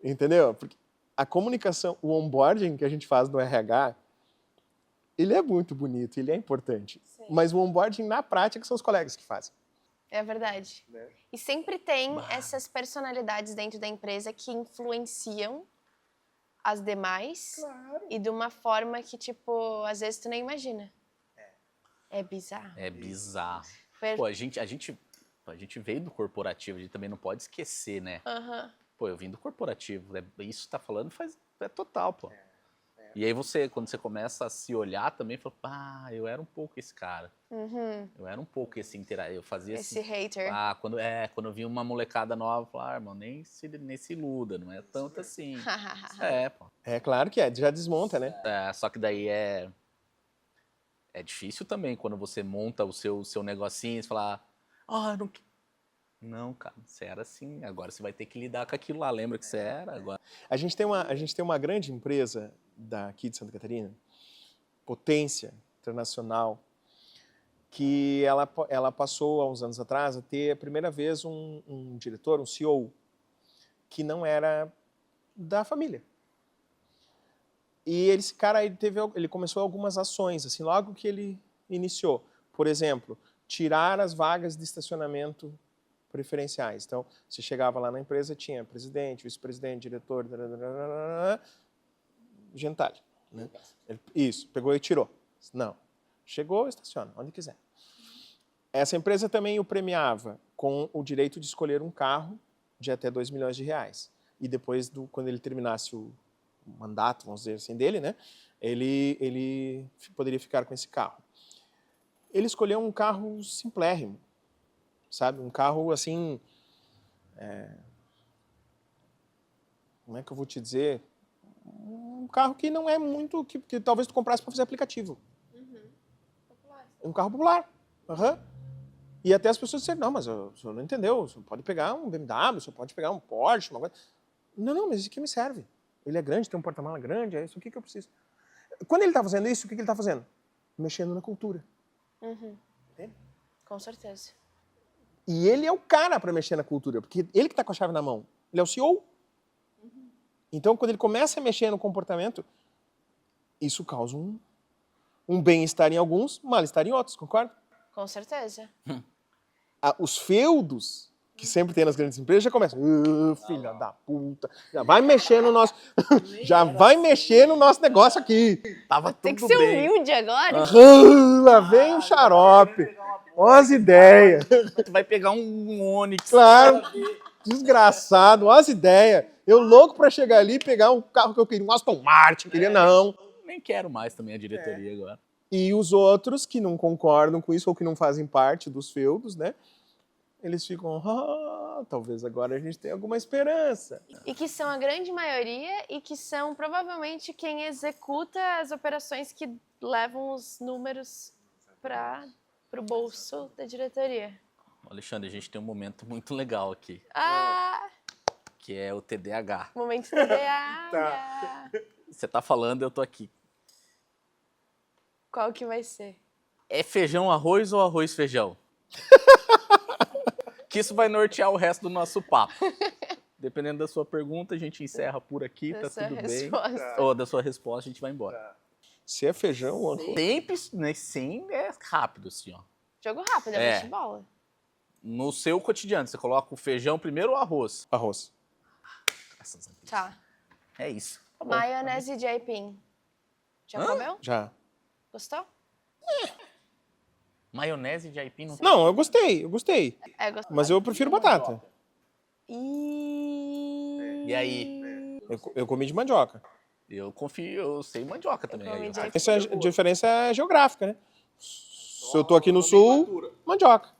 Entendeu? Porque a comunicação, o onboarding que a gente faz no RH, ele é muito bonito, ele é importante. Sim. Mas o onboarding na prática são os colegas que fazem. É verdade. Né? E sempre tem essas personalidades dentro da empresa que influenciam as demais. Claro. E de uma forma que, tipo, às vezes tu nem imagina. É bizarro. É bizarro. Pô, a gente veio do corporativo, a gente também não pode esquecer, né? Pô, eu vim do corporativo, isso que tá falando é total, pô. E aí quando você começa a se olhar também, fala, eu era um pouco esse cara. Eu era um pouco esse eu fazia esse hater. Quando eu vi uma molecada nova, eu falava, irmão, nem se iluda, não é tanto assim. Pô. É claro que já desmonta, né? Só que daí é difícil também, quando você monta o seu negocinho, você fala, não, cara, você era assim, agora você vai ter que lidar com aquilo lá, lembra que você era agora? A gente tem uma grande empresa daqui de Santa Catarina, potência internacional, que ela passou há uns anos atrás a ter a primeira vez um diretor, um CEO, que não era da família. E esse cara, ele começou algumas ações, assim, logo que ele iniciou. Por exemplo, tirar as vagas de estacionamento preferenciais. Então, você chegava lá na empresa, tinha presidente, vice-presidente, diretor, gentalha. Né? Isso, pegou e tirou. Não. Chegou, estaciona, onde quiser. Essa empresa também o premiava com o direito de escolher um carro de até R$2 milhões. E depois, quando ele terminasse o mandato, vamos dizer assim, dele, né? Ele poderia ficar com esse carro. Ele escolheu um carro simplérrimo, sabe? Um carro, assim... como é que eu vou te dizer? Um carro que não é muito... que talvez tu comprasse para fazer aplicativo. Popular. Um carro popular. E até as pessoas disseram, não, mas o senhor não entendeu. O senhor pode pegar um BMW, o senhor pode pegar um Porsche, uma coisa... Não, mas isso aqui me serve. Ele é grande, tem um porta-mala grande, é isso aqui que eu preciso. Quando ele está fazendo isso, o que ele está fazendo? Mexendo na cultura. Uhum. Entende? Com certeza. E ele é o cara para mexer na cultura, porque ele que está com a chave na mão. Ele é o CEO. Então, quando ele começa a mexer no comportamento, isso causa um bem-estar em alguns, mal-estar em outros, concorda? Com certeza. Os feudos que sempre tem nas grandes empresas já começam. Filha da puta. Já vai mexer no nosso. Já vai mexer no nosso negócio aqui. Tava Tem que tudo ser bem. humilde agora. Lá vem o xarope. Ó as ideias. Tu vai pegar um Onix. Claro. Desgraçado. Ó as ideias. Eu louco pra chegar ali e pegar um carro que eu queria, um Aston Martin. Queria não. Nem quero mais também a diretoria agora. E os outros que não concordam com isso ou que não fazem parte dos feudos, né? Eles ficam, talvez agora a gente tenha alguma esperança. E que são a grande maioria e que são provavelmente quem executa as operações que levam os números para o bolso da diretoria. Alexandre, a gente tem um momento muito legal aqui, que é o TDAH. Momento TDAH. Tá. Você tá falando, eu tô aqui. Qual que vai ser? É feijão arroz ou arroz feijão? Que isso vai nortear o resto do nosso papo. Dependendo da sua pergunta, a gente encerra por aqui, Da tá sua tudo resposta. bem. Ou da sua resposta, a gente vai embora. Se é feijão ou arroz? Sempre, né, sim, é rápido assim, ó. Jogo rápido, É. é de bola. No seu cotidiano, você coloca o feijão primeiro ou arroz? Arroz. Graças a Deus. Tá. É isso. Tá bom. Maionese de aipim. Já comeu? Já. Gostou? Maionese de aipim não Não, eu gostei. É, gostou. Mas eu prefiro batata. E aí? Eu comi de mandioca. Eu confio, eu sei mandioca também. comi Aí, de ó. aipim. Essa é a diferença é geográfica, né? Se eu tô aqui no sul, mandioca.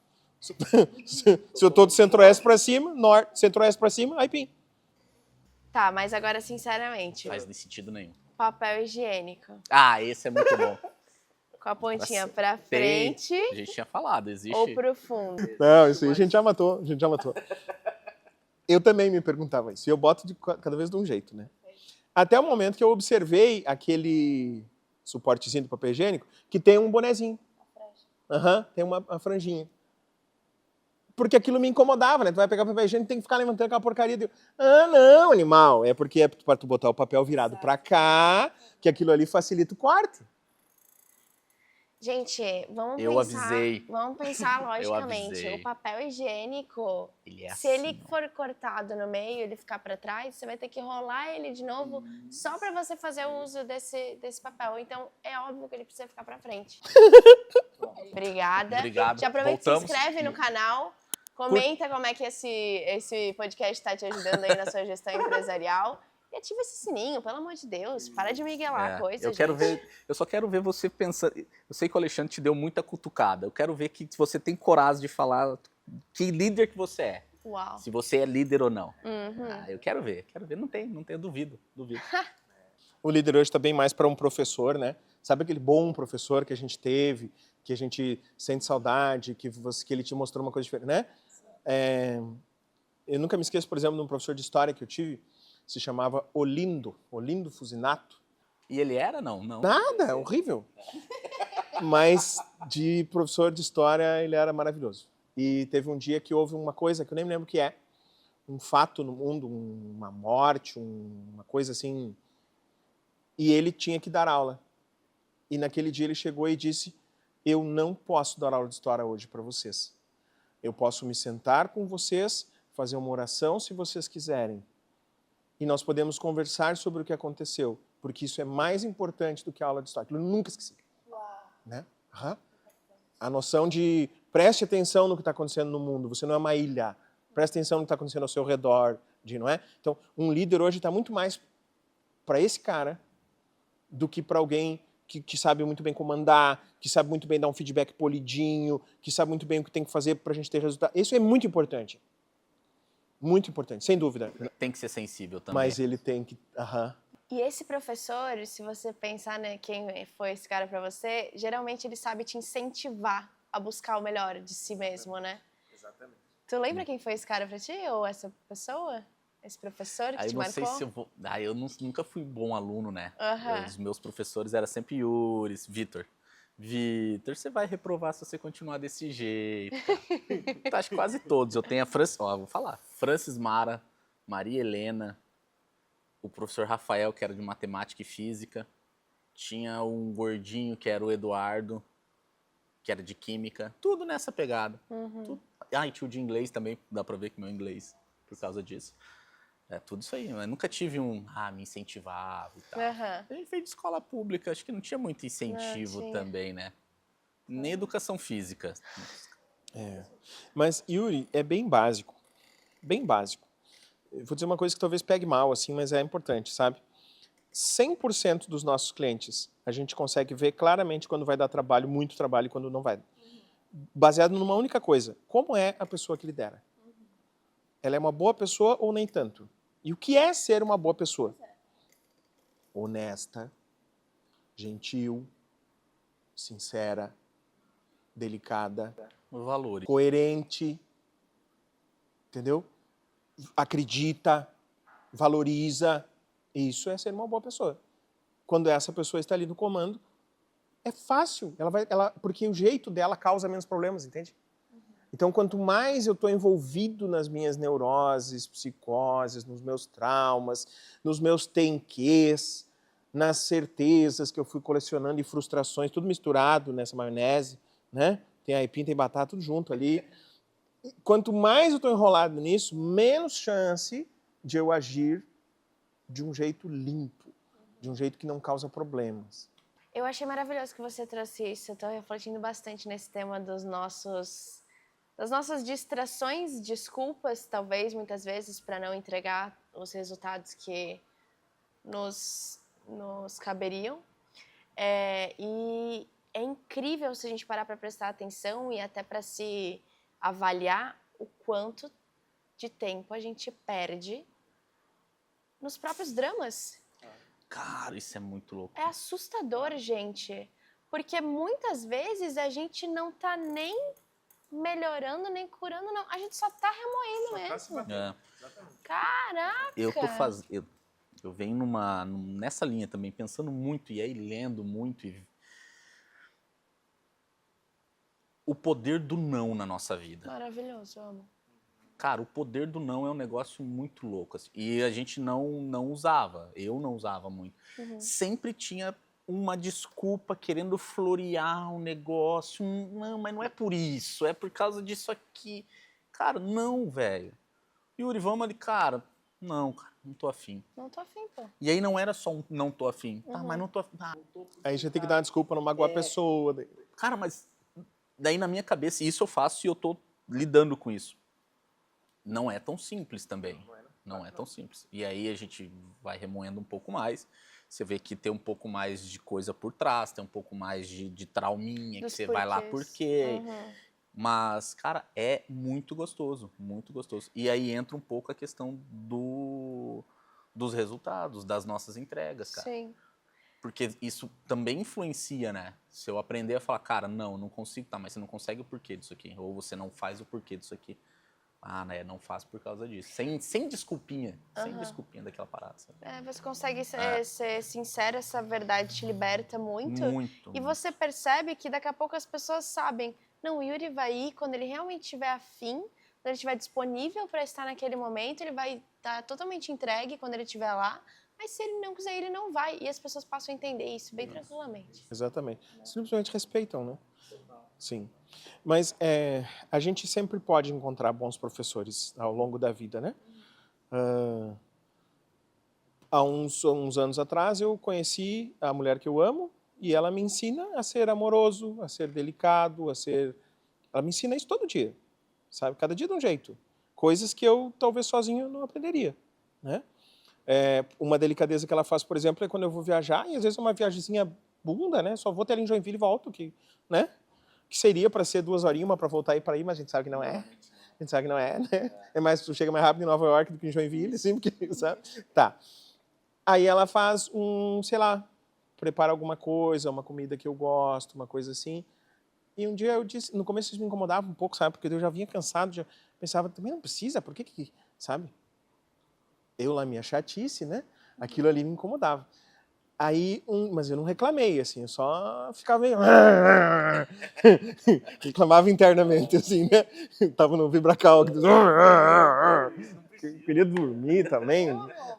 Se eu tô do centro-oeste pra cima, norte, centro-oeste pra cima, aipim. Tá, mas agora sinceramente, Faz sentido nenhum. papel higiênico. Ah, esse é muito bom. Com a pontinha Nossa, pra frente A gente tinha falado, existe. ou pro fundo? Não, isso aí a gente já matou, Eu também me perguntava isso. E eu boto de cada vez de um jeito, né? Até o momento que eu observei aquele suportezinho do papel higiênico que tem um bonezinho. Tem uma franjinha. Porque aquilo me incomodava, né? Tu vai pegar o papel higiênico e tem que ficar levantando aquela porcaria. Não, animal. É porque é para tu botar o papel virado pra cá, que aquilo ali facilita o quarto. Gente, vamos Eu pensar. avisei. Vamos pensar logicamente. avisei. O papel higiênico, Ele é se assim, ele ó. for cortado no meio, ele ficar pra trás, você vai ter que rolar ele de novo só pra você fazer o uso desse papel. Então, é óbvio que ele precisa ficar pra frente. Obrigada. Obrigado. Já aproveita e se Voltamos. inscreve no canal. Comenta como é que esse podcast está te ajudando aí na sua gestão empresarial. E ativa esse sininho, pelo amor de Deus. Para de miguelar a coisa, Eu só quero ver você pensando. Eu sei que o Alexandre te deu muita cutucada. Eu quero ver que você tem coragem de falar que líder que você é. Uau. Se você é líder ou não. Uhum. Eu quero ver. Não tenho, duvido. O líder hoje está bem mais para um professor, né? Sabe aquele bom professor que a gente teve, que a gente sente saudade, que ele te mostrou uma coisa diferente, né? Eu nunca me esqueço, por exemplo, de um professor de história que eu tive, se chamava Olindo Fusinato. E ele era, não? Nada, horrível. Mas de professor de história ele era maravilhoso. E teve um dia que houve uma coisa que eu nem me lembro o que é, um fato no mundo, uma morte, uma coisa assim, e ele tinha que dar aula. E naquele dia ele chegou e disse: eu não posso dar aula de história hoje para vocês. Eu posso me sentar com vocês, fazer uma oração se vocês quiserem. E nós podemos conversar sobre o que aconteceu, porque isso é mais importante do que a aula de história. Eu nunca esqueci. Né? A noção de preste atenção no que está acontecendo no mundo, você não é uma ilha. Preste atenção no que está acontecendo ao seu redor, não é? Então, um líder hoje está muito mais para esse cara do que para alguém que sabe muito bem comandar, que sabe muito bem dar um feedback polidinho, que sabe muito bem o que tem que fazer para a gente ter resultado. Isso é muito importante. Muito importante, sem dúvida. Tem que ser sensível também. Mas ele tem que... E esse professor, se você pensar, né, quem foi esse cara pra você, geralmente ele sabe te incentivar a buscar o melhor de si mesmo, né? Exatamente. Tu lembra quem foi esse cara pra ti, ou essa pessoa? Esse professor que Aí eu te não sei marcou? se eu vou. Eu nunca fui bom aluno, né? Aham. Os meus professores eram sempre Yuri, Vitor. Vitor, você vai reprovar se você continuar desse jeito, cara. Então, acho que quase todos. Eu tenho a Francis, ó, vou falar. Francis Mara, Maria Helena, o professor Rafael, que era de matemática e física. Tinha um gordinho, que era o Eduardo, que era de química. Tudo nessa pegada. Tudo. Ah, e tio de inglês também, dá pra ver que meu inglês, por causa disso. É tudo isso aí. Eu nunca tive me incentivava e tal. Aham. A gente veio de escola pública, acho que não tinha muito incentivo tinha. também, né? Nem educação física. Mas, Yuri, é bem básico. Bem básico. Eu vou dizer uma coisa que talvez pegue mal, assim, mas é importante, sabe? 100% dos nossos clientes, a gente consegue ver claramente quando vai dar trabalho, muito trabalho, e quando não vai. Baseado numa única coisa. Como é a pessoa que lidera? Ela é uma boa pessoa ou nem tanto? E o que é ser uma boa pessoa? Honesta, gentil, sincera, delicada, Valores. coerente, entendeu? Acredita, valoriza. Isso é ser uma boa pessoa. Quando essa pessoa está ali no comando, é fácil. Porque o jeito dela causa menos problemas, entende? Então, quanto mais eu estou envolvido nas minhas neuroses, psicoses, nos meus traumas, nos meus tenquês, nas certezas que eu fui colecionando e frustrações, tudo misturado nessa maionese, né? Tem aipim, tem batata, tudo junto ali. Quanto mais eu estou enrolado nisso, menos chance de eu agir de um jeito limpo, de um jeito que não causa problemas. Eu achei maravilhoso que você trouxe isso. Eu tô refletindo bastante nesse tema das nossas distrações, desculpas, talvez, muitas vezes, para não entregar os resultados que nos caberiam. E é incrível se a gente parar para prestar atenção e até para se avaliar o quanto de tempo a gente perde nos próprios dramas. Cara, isso é muito louco. É assustador, gente. Porque muitas vezes a gente não tá nem melhorando, nem curando, não. A gente só tá remoendo mesmo. Caraca! Eu venho nessa linha também, pensando muito e aí lendo muito. O poder do não na nossa vida. Maravilhoso, amo. Cara, o poder do não é um negócio muito louco. Assim, e a gente não usava. Eu não usava muito. Sempre tinha uma desculpa querendo florear um negócio. Não, mas não é por isso. É por causa disso aqui. Cara, não, velho. Yuri, vamos ali. Cara, não tô afim. Não tô afim, pô. E aí não era só um não tô afim. Tá, mas não tô afim. Aí já tem que dar uma desculpa, não magoar a pessoa. Cara, mas daí na minha cabeça, isso eu faço e eu tô lidando com isso. Não é tão simples também. Não é tão simples. E aí a gente vai remoendo um pouco mais. Você vê que tem um pouco mais de coisa por trás, tem um pouco mais de trauminha, Dos que você vai lá por quê. Uhum. Mas, cara, é muito gostoso, muito gostoso. E aí entra um pouco a questão dos resultados, das nossas entregas, cara. Sim. Porque isso também influencia, né? Se eu aprender a falar, cara, não consigo, tá, mas você não consegue o porquê disso aqui. Ou você não faz o porquê disso aqui. Ah, né, não faço por causa disso. Sem desculpinha, sem desculpinha daquela parada, sabe? Você consegue ser sincero, essa verdade te liberta muito. Muito. E você percebe que daqui a pouco as pessoas sabem, não, o Yuri vai ir quando ele realmente estiver afim, quando ele estiver disponível para estar naquele momento, ele vai estar totalmente entregue quando ele estiver lá, mas se ele não quiser, ele não vai. E as pessoas passam a entender isso bem tranquilamente. Exatamente. Simplesmente respeitam, né? Sim. Mas a gente sempre pode encontrar bons professores ao longo da vida, né? Há uns anos atrás eu conheci a mulher que eu amo e ela me ensina a ser amoroso, a ser delicado, Ela me ensina isso todo dia, sabe? Cada dia de um jeito. Coisas que eu talvez sozinho não aprenderia, né? Uma delicadeza que ela faz, por exemplo, é quando eu vou viajar e às vezes é uma viagemzinha bunda, né? Só vou até ali em Joinville e volto, né? Que seria para ser 2 horinhas, uma para voltar e para ir, mas a gente sabe que não é. A gente sabe que não é, né? Tu chega mais rápido em Nova York do que em Joinville, assim, porque, sabe? Tá. Aí ela faz sei lá, prepara alguma coisa, uma comida que eu gosto, uma coisa assim. E um dia eu disse, no começo isso me incomodava um pouco, sabe? Porque eu já vinha cansado, já pensava, também não precisa, por que, sabe? Eu lá, minha chatice, né? Aquilo ali me incomodava. Aí, mas eu não reclamei, assim, eu só ficava meio... Reclamava internamente, assim, né? Tava no Vibracal. Queria dormir também,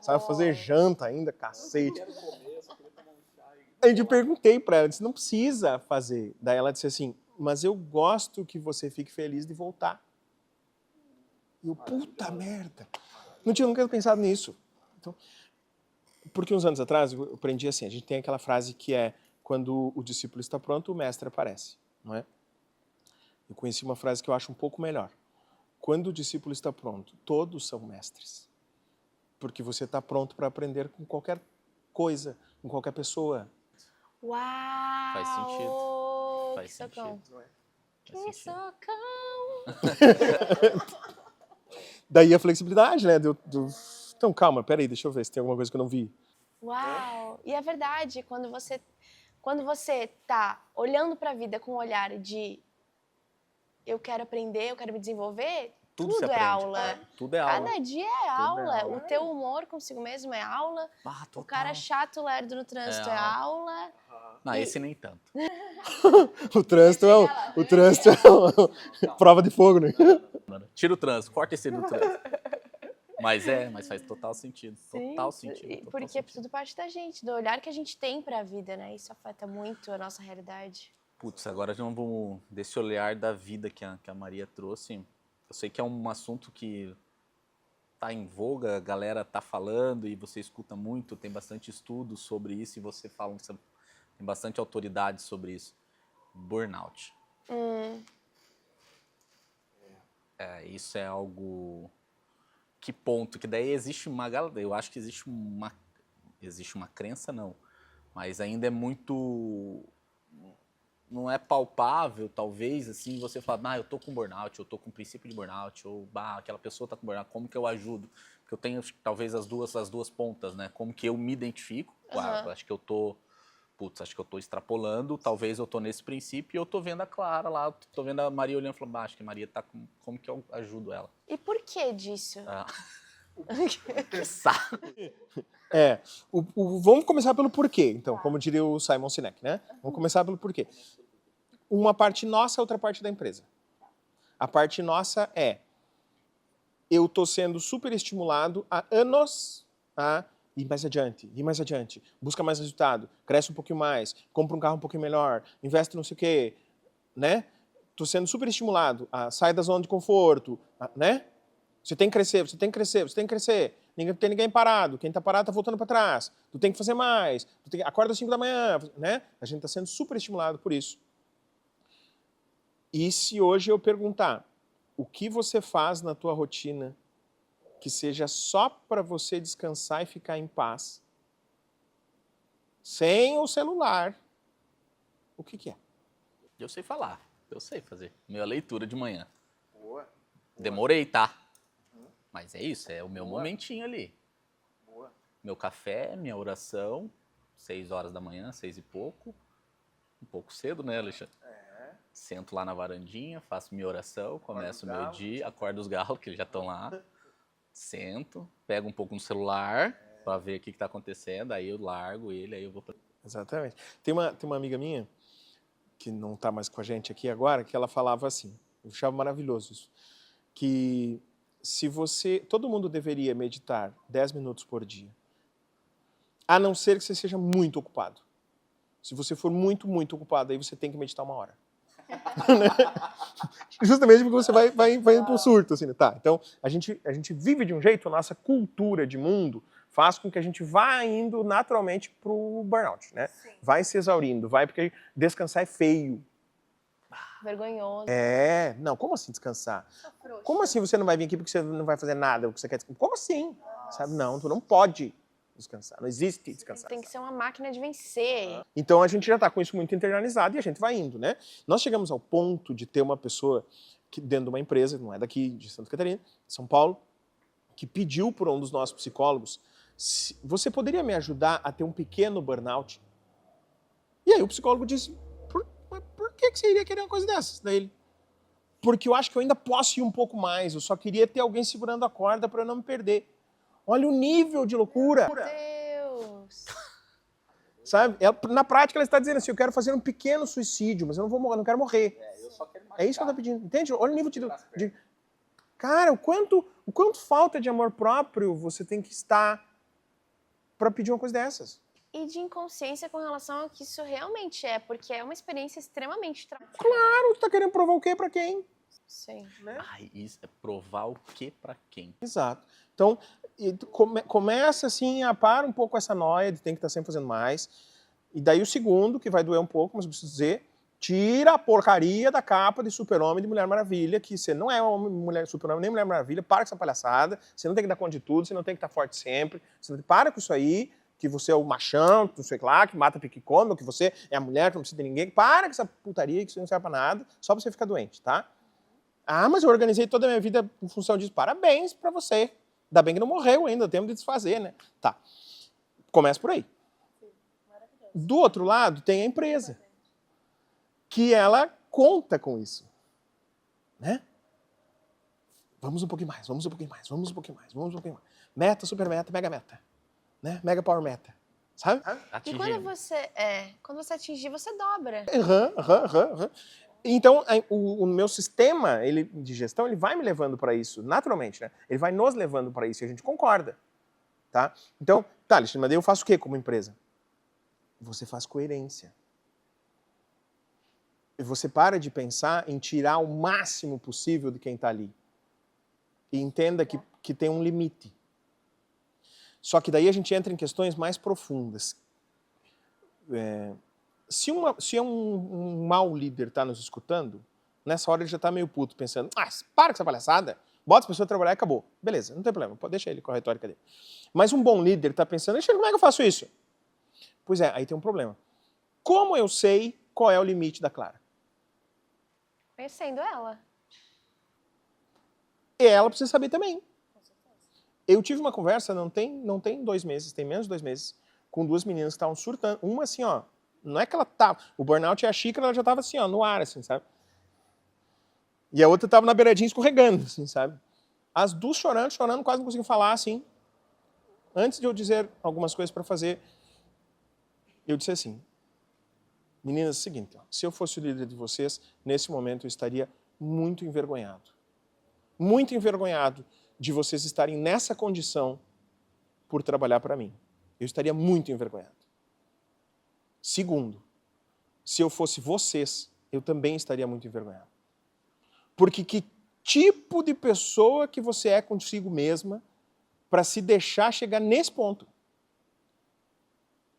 sabe? Fazer janta ainda, cacete. Aí eu perguntei pra ela, disse, não precisa fazer. Daí ela disse assim, mas eu gosto que você fique feliz de voltar. E eu, puta merda. Não tinha nunca pensado nisso. Então, porque uns anos atrás eu aprendi assim, a gente tem aquela frase que é quando o discípulo está pronto, o mestre aparece, não é? Eu conheci uma frase que eu acho um pouco melhor. Quando o discípulo está pronto, todos são mestres. Porque você está pronto para aprender com qualquer coisa, com qualquer pessoa. Uau! Faz sentido. Faz Que socão. sentido. Que socão. Daí a flexibilidade, né? Então, calma, peraí, deixa eu ver se tem alguma coisa que eu não vi. Uau! E é verdade, quando você tá olhando para a vida com um olhar de eu quero aprender, eu quero me desenvolver, Tudo tudo se é aprende. aula. Tudo é aula. Cada dia é aula. O teu humor consigo mesmo é aula. O cara chato, lerdo no trânsito é aula. Não, esse nem tanto. O trânsito é prova de fogo, né? Tira o trânsito, corta esse do trânsito. Mas faz total sentido. Total sentido. Porque tudo parte da gente, do olhar que a gente tem para a vida, né? Isso afeta muito a nossa realidade. Putz, agora já vamos desse olhar da vida que a Maria trouxe. Eu sei que é um assunto que tá em voga, a galera tá falando e você escuta muito, tem bastante estudo sobre isso e você fala, você tem bastante autoridade sobre isso. Burnout. Isso é algo... Que ponto? Que daí existe uma... Eu acho que existe uma crença, não. Mas ainda é muito... Não é palpável, talvez, assim, você fala, eu tô com burnout, eu tô com princípio de burnout, ou, aquela pessoa tá com burnout, como que eu ajudo? Porque eu tenho, talvez, as duas pontas, né? Como que eu me identifico, acho que eu tô... acho que eu tô extrapolando, talvez eu tô nesse princípio e eu tô vendo a Clara lá, tô vendo a Maria olhando e falando, acho que a Maria tá com... Como que eu ajudo ela? E por que disso? Que saco! Vamos começar pelo porquê, então, como diria o Simon Sinek, né? Vamos começar pelo porquê. Uma parte nossa, outra parte da empresa. A parte nossa é, eu tô sendo super estimulado há anos a ir mais adiante, busca mais resultado, cresce um pouquinho mais, compra um carro um pouquinho melhor, investe não sei o quê, né? Tô sendo super estimulado a sair da zona de conforto, né? Você tem que crescer, você tem que crescer, você tem que crescer. Não tem ninguém parado. Quem está parado está voltando para trás. Tu tem que fazer mais. Acorda às 5 da manhã, né? A gente está sendo super estimulado por isso. E se hoje eu perguntar, o que você faz na tua rotina que seja só para você descansar e ficar em paz, sem o celular, o que é? Eu sei falar, eu sei fazer. Minha leitura de manhã. Boa. Demorei, tá? Mas é isso, é o meu momentinho ali. Boa. Meu café, minha oração, 6 horas da manhã, 6 e pouco. Um pouco cedo, né, Alexandre? Sento lá na varandinha, faço minha oração, começo o meu dia, acordo os galos, que eles já estão lá. Sento, pego um pouco no celular para ver o que está acontecendo, aí eu largo ele, aí eu vou... Exatamente. Tem uma amiga minha, que não está mais com a gente aqui agora, que ela falava assim, eu achava maravilhoso isso, que todo mundo deveria meditar 10 minutos por dia, a não ser que você seja muito ocupado. Se você for muito, muito ocupado, aí você tem que meditar 1 hora. Justamente porque você vai indo pro surto, assim, né? Tá, então a gente vive de um jeito, a nossa cultura de mundo faz com que a gente vá indo naturalmente pro burnout, né? Sim. Vai se exaurindo, porque descansar é feio. Vergonhoso. Não, como assim descansar? Como assim você não vai vir aqui porque você não vai fazer nada, porque você quer descansar? Como assim? Sabe? Não, tu não pode descansar, não existe descansar. Tem que ser uma máquina de vencer. Então a gente já está com isso muito internalizado e a gente vai indo, né? Nós chegamos ao ponto de ter uma pessoa que dentro de uma empresa, não é daqui, de Santa Catarina, São Paulo, que pediu por um dos nossos psicólogos, você poderia me ajudar a ter um pequeno burnout? E aí o psicólogo disse, por que você iria querer uma coisa dessas? Daí ele, porque eu acho que eu ainda posso ir um pouco mais, eu só queria ter alguém segurando a corda para eu não me perder. Olha o nível de loucura. Meu Deus! Sabe? Na prática, ela está dizendo assim, eu quero fazer um pequeno suicídio, mas eu não vou morrer, não quero morrer. Eu só quero É isso que ela está pedindo, entende? Olha o nível de... Cara, o quanto falta de amor próprio você tem que estar para pedir uma coisa dessas. E de inconsciência com relação ao que isso realmente é, porque é uma experiência extremamente traumática. Claro, tu tá querendo provar o quê para quem? Sim. Né? Ai, isso é provar o que pra quem? Exato. Então, começa assim a parar um pouco essa noia de tem que estar sempre fazendo mais. E daí o segundo, que vai doer um pouco, mas eu preciso dizer, tira a porcaria da capa de Super-Homem e de Mulher Maravilha, que você não é uma Super-Homem nem Mulher Maravilha, para com essa palhaçada, você não tem que dar conta de tudo, você não tem que estar forte sempre, para com isso aí, que você é o machão, não sei lá, que mata pique e come, ou que você é a mulher que não precisa de ninguém, para com essa putaria que isso não serve pra nada, só pra você ficar doente, tá? Ah, mas eu organizei toda a minha vida em função disso. Parabéns pra você. Ainda bem que não morreu ainda, tempo de desfazer, né? Tá. Começa por aí. Do outro lado, tem a empresa, que ela conta com isso. Né? Vamos um pouquinho mais, vamos um pouquinho mais, vamos um pouquinho mais, vamos um pouquinho mais. Meta, super meta, mega meta. Né? Mega power meta. Sabe? E quando você atingir, você dobra. Então, o meu sistema de gestão, ele vai me levando para isso, naturalmente, né? Ele vai nos levando para isso e a gente concorda, tá? Então, tá, Alexandre, mas daí eu faço o quê como empresa? Você faz coerência. E você para de pensar em tirar o máximo possível de quem está ali. E entenda que tem um limite. Só que daí a gente entra em questões mais profundas. Se um mau líder está nos escutando, nessa hora ele já está meio puto, pensando, para com essa palhaçada, bota as pessoas a trabalhar e acabou. Beleza, não tem problema, pode deixar ele com a retórica dele. Mas um bom líder está pensando, como é que eu faço isso? Pois é, aí tem um problema. Como eu sei qual é o limite da Clara? Conhecendo ela. E ela precisa saber também. Eu tive uma conversa, não tem 2 meses, tem menos de 2 meses, com 2 meninas que estavam surtando. Uma assim, ó, não é que ela tava... O burnout e a xícara, ela já tava assim, ó, no ar, assim, sabe? E a outra tava na beiradinha escorregando, assim, sabe? As duas chorando, quase não conseguiam falar, assim. Antes de eu dizer algumas coisas para fazer, eu disse assim, meninas, é o seguinte, ó, se eu fosse o líder de vocês, nesse momento eu estaria muito envergonhado. Muito envergonhado de vocês estarem nessa condição por trabalhar para mim. Eu estaria muito envergonhado. Segundo, se eu fosse vocês, eu também estaria muito envergonhado. Porque que tipo de pessoa que você é consigo mesma para se deixar chegar nesse ponto?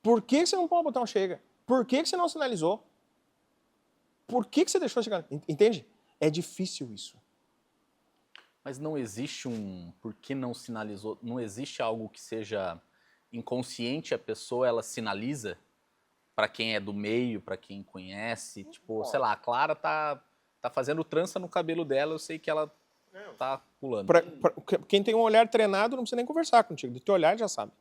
Por que você não pode botar um chega? Por que você não sinalizou? Por que você deixou chegar? Entende? É difícil isso. Mas não existe por que não sinalizou? Não existe algo que seja inconsciente, a pessoa ela sinaliza para quem é do meio, para quem conhece, tipo, sei lá, a Clara tá fazendo trança no cabelo dela, eu sei que ela tá pulando. Quem tem um olhar treinado não precisa nem conversar contigo, do teu olhar já sabe.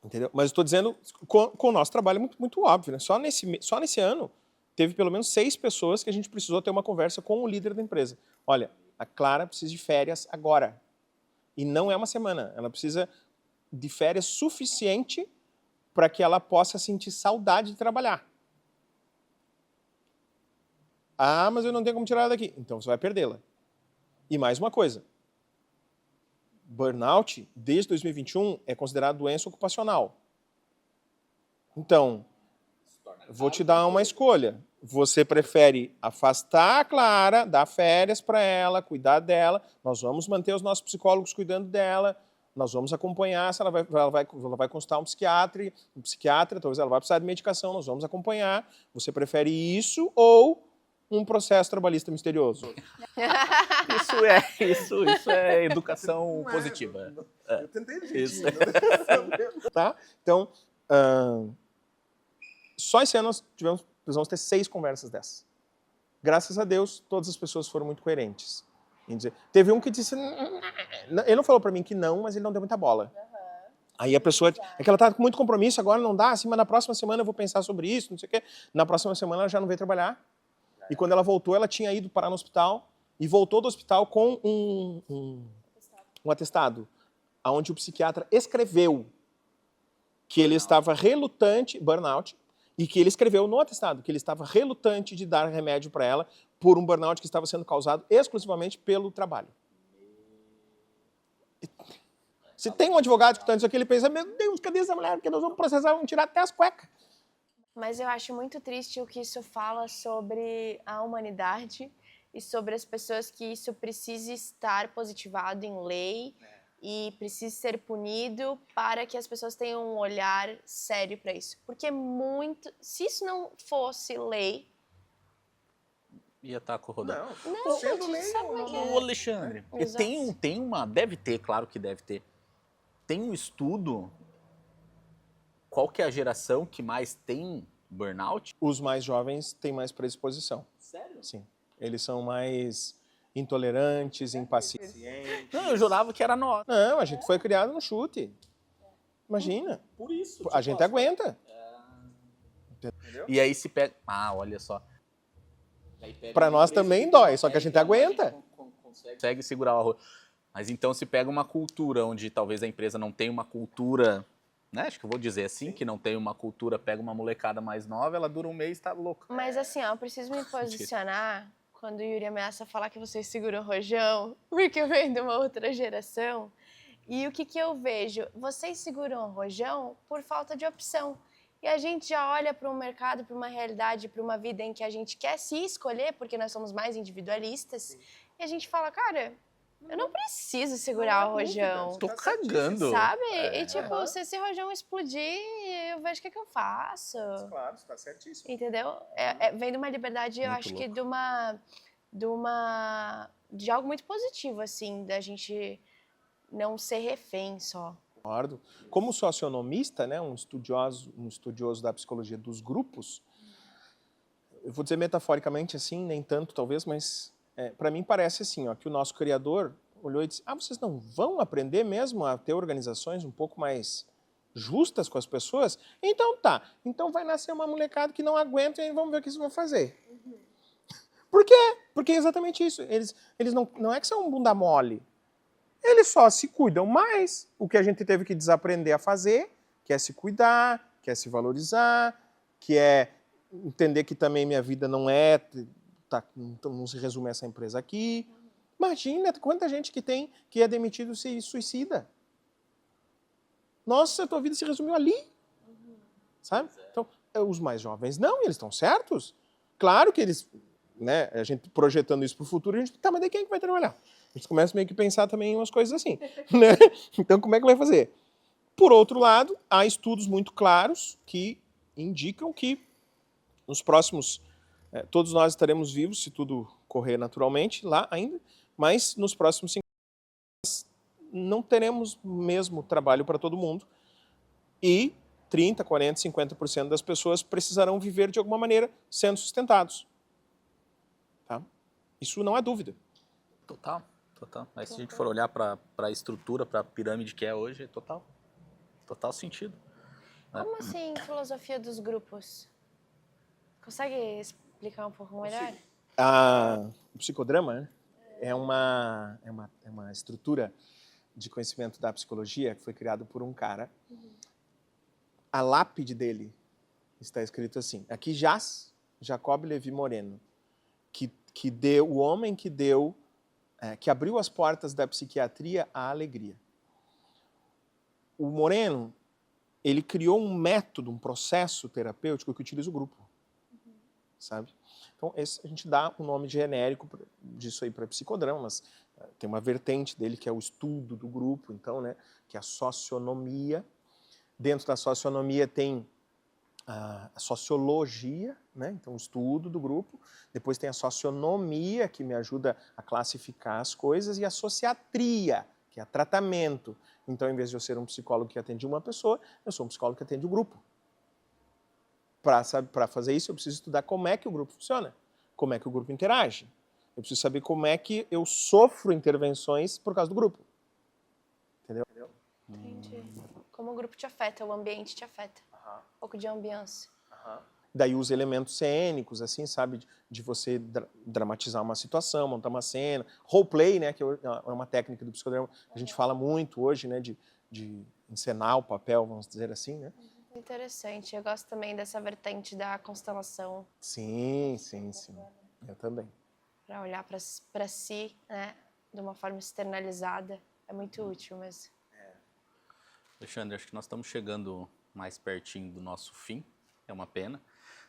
Entendeu? Mas eu estou dizendo com o nosso trabalho é muito, muito óbvio, né? Só nesse ano teve pelo menos 6 pessoas que a gente precisou ter uma conversa com o líder da empresa. Olha, a Clara precisa de férias agora. E não é uma semana. Ela precisa de férias suficiente para que ela possa sentir saudade de trabalhar. Ah, mas eu não tenho como tirar ela daqui. Então você vai perdê-la. E mais uma coisa. Burnout, desde 2021, é considerado doença ocupacional. Então, vou te dar uma escolha. Você prefere afastar a Clara, dar férias para ela, cuidar dela. Nós vamos manter os nossos psicólogos cuidando dela. Nós vamos acompanhar se ela vai consultar um psiquiatra, talvez ela vai precisar de medicação, nós vamos acompanhar. Você prefere isso ou um processo trabalhista misterioso? Isso é educação positiva. Eu tentei isso. Tá? Então, só esse ano nós vamos ter 6 conversas dessas. Graças a Deus, todas as pessoas foram muito coerentes. Teve um que disse... Ele não falou para mim que não, mas ele não deu muita bola. Aí a pessoa... É que ela tá com muito compromisso, agora não dá, assim, mas na próxima semana eu vou pensar sobre isso, não sei o quê. Na próxima semana ela já não veio trabalhar. E quando ela voltou, ela tinha ido parar no hospital e voltou do hospital com um um atestado onde o psiquiatra escreveu que ele estava relutante, burnout, e que ele escreveu no atestado que ele estava relutante de dar remédio para ela por um burnout que estava sendo causado exclusivamente pelo trabalho. Se tem um advogado escutando isso aqui, ele pensa, meu Deus, cadê essa mulher? Porque nós vamos processar, vamos tirar até as cuecas. Mas eu acho muito triste o que isso fala sobre a humanidade e sobre as pessoas que isso precisa estar positivado em lei e precisa ser punido para que as pessoas tenham um olhar sério para isso. Porque se isso não fosse lei... Ia estar corrodando. Não, gente, sabe como é que é? Ô, Alexandre, deve ter, claro que deve ter. Tem um estudo, qual que é a geração que mais tem burnout? Os mais jovens têm mais predisposição. Sério? Sim. Eles são mais intolerantes, impacientes. Não, eu jurava que era nós. Não, a gente foi criado no chute. Imagina. Por isso. A gente aguenta. E aí se pega... Ah, olha só. Para nós também dói, só que a gente aguenta. Consegue segurar o arroz. Mas então se pega uma cultura onde talvez a empresa não tenha uma cultura, né? Acho que eu vou dizer assim, que não tem uma cultura, pega uma molecada mais nova, ela dura um mês e tá louca. Mas assim, ó, eu preciso me posicionar quando o Yuri ameaça falar que vocês seguram o rojão, porque eu venho de uma outra geração. E o que eu vejo? Vocês seguram o rojão por falta de opção. E a gente já olha para um mercado, para uma realidade, para uma vida em que a gente quer se escolher, porque nós somos mais individualistas, e a a gente fala, cara, eu não preciso segurar o rojão. Tô cagando. Sabe? E tipo, se esse rojão explodir, eu vejo o que eu faço. Claro, está certíssimo. Entendeu? Vem de uma liberdade, eu Muito acho louco. que de algo muito positivo, assim, da gente não ser refém só. Concordo. Como socionomista, né, um estudioso da psicologia dos grupos, eu vou dizer metaforicamente assim, nem tanto talvez, mas para mim parece assim, ó, que o nosso criador olhou e disse, vocês não vão aprender mesmo a ter organizações um pouco mais justas com as pessoas? Então tá, então vai nascer uma molecada que não aguenta e vamos ver o que eles vão fazer. Por quê? Porque é exatamente isso. Eles não é que são um bunda mole. Eles só se cuidam mais. O que a gente teve que desaprender a fazer, que é se cuidar, que é se valorizar, que é entender que também minha vida não não se resume a essa empresa aqui. Imagina quanta gente que é demitido e se suicida. Nossa, a tua vida se resumiu ali. Sabe? Então, os mais jovens não, eles estão certos. Claro que eles, né, a gente projetando isso para o futuro, a gente, mas daí quem é que vai trabalhar? A gente começa meio que a pensar também em umas coisas assim, né? Então, como é que vai fazer? Por outro lado, há estudos muito claros que indicam que nos próximos... todos nós estaremos vivos, se tudo correr naturalmente, lá ainda, mas nos próximos 5 anos não teremos mesmo trabalho para todo mundo e 30%, 40%, 50% das pessoas precisarão viver de alguma maneira sendo sustentados. Tá? Isso não há dúvida. Total. Mas se a gente for olhar para a estrutura, para a pirâmide que é hoje, é total sentido. Como assim, filosofia dos grupos? Consegue explicar um pouco melhor? O psicodrama, né, é uma estrutura de conhecimento da psicologia que foi criado por um cara. A lápide dele está escrito assim, aqui jaz Jacob Levi Moreno, que deu, o homem que abriu as portas da psiquiatria à alegria. O Moreno, ele criou um método, um processo terapêutico que utiliza o grupo. Sabe? Então, a gente dá um nome genérico disso aí para psicodrama, mas tem uma vertente dele que é o estudo do grupo, então, né, que é a socionomia. Dentro da socionomia tem a sociologia, né, então o estudo do grupo. Depois tem a socionomia, que me ajuda a classificar as coisas, e a sociatria, que é tratamento. Então, em vez de eu ser um psicólogo que atende uma pessoa, eu sou um psicólogo que atende o grupo. Para fazer isso, eu preciso estudar como é que o grupo funciona, como é que o grupo interage. Eu preciso saber como é que eu sofro intervenções por causa do grupo. Entendeu? Entendi. Como o grupo te afeta, o ambiente te afeta. Um pouco de ambiance. Daí os elementos cênicos, assim, sabe? De você dramatizar uma situação, montar uma cena. Roleplay, né? Que é uma técnica do psicodrama que a gente fala muito hoje, né? De encenar o papel, vamos dizer assim, né? Interessante. Eu gosto também dessa vertente da constelação. Sim. Eu também. Para olhar para si, né? De uma forma externalizada. É muito útil mesmo. Alexandre, acho que nós estamos chegando mais pertinho do nosso fim. É uma pena.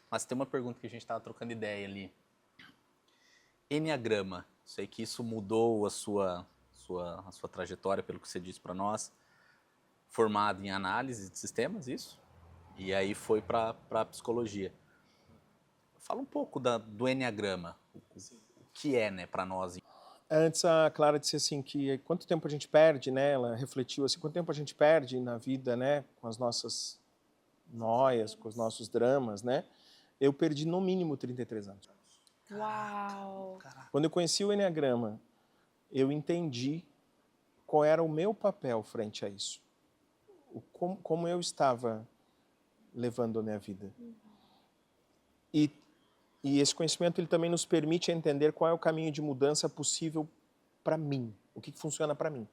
Mas tem uma pergunta que a gente estava trocando ideia ali. Enneagrama. Sei que isso mudou a sua trajetória, pelo que você disse para nós. Formado em análise de sistemas, isso? E aí foi para a psicologia. Fala um pouco do enneagrama. O que é, né, para nós? Antes a Clara disse assim que quanto tempo a gente perde, né? Ela refletiu assim, quanto tempo a gente perde na vida, né? Com as nossas noias, com os nossos dramas, né? Eu perdi no mínimo 33 anos. Uau! Quando eu conheci o enneagrama, eu entendi qual era o meu papel frente a isso. Como eu estava levando a minha vida. E esse conhecimento ele também nos permite entender qual é o caminho de mudança possível para mim. O que funciona para mim.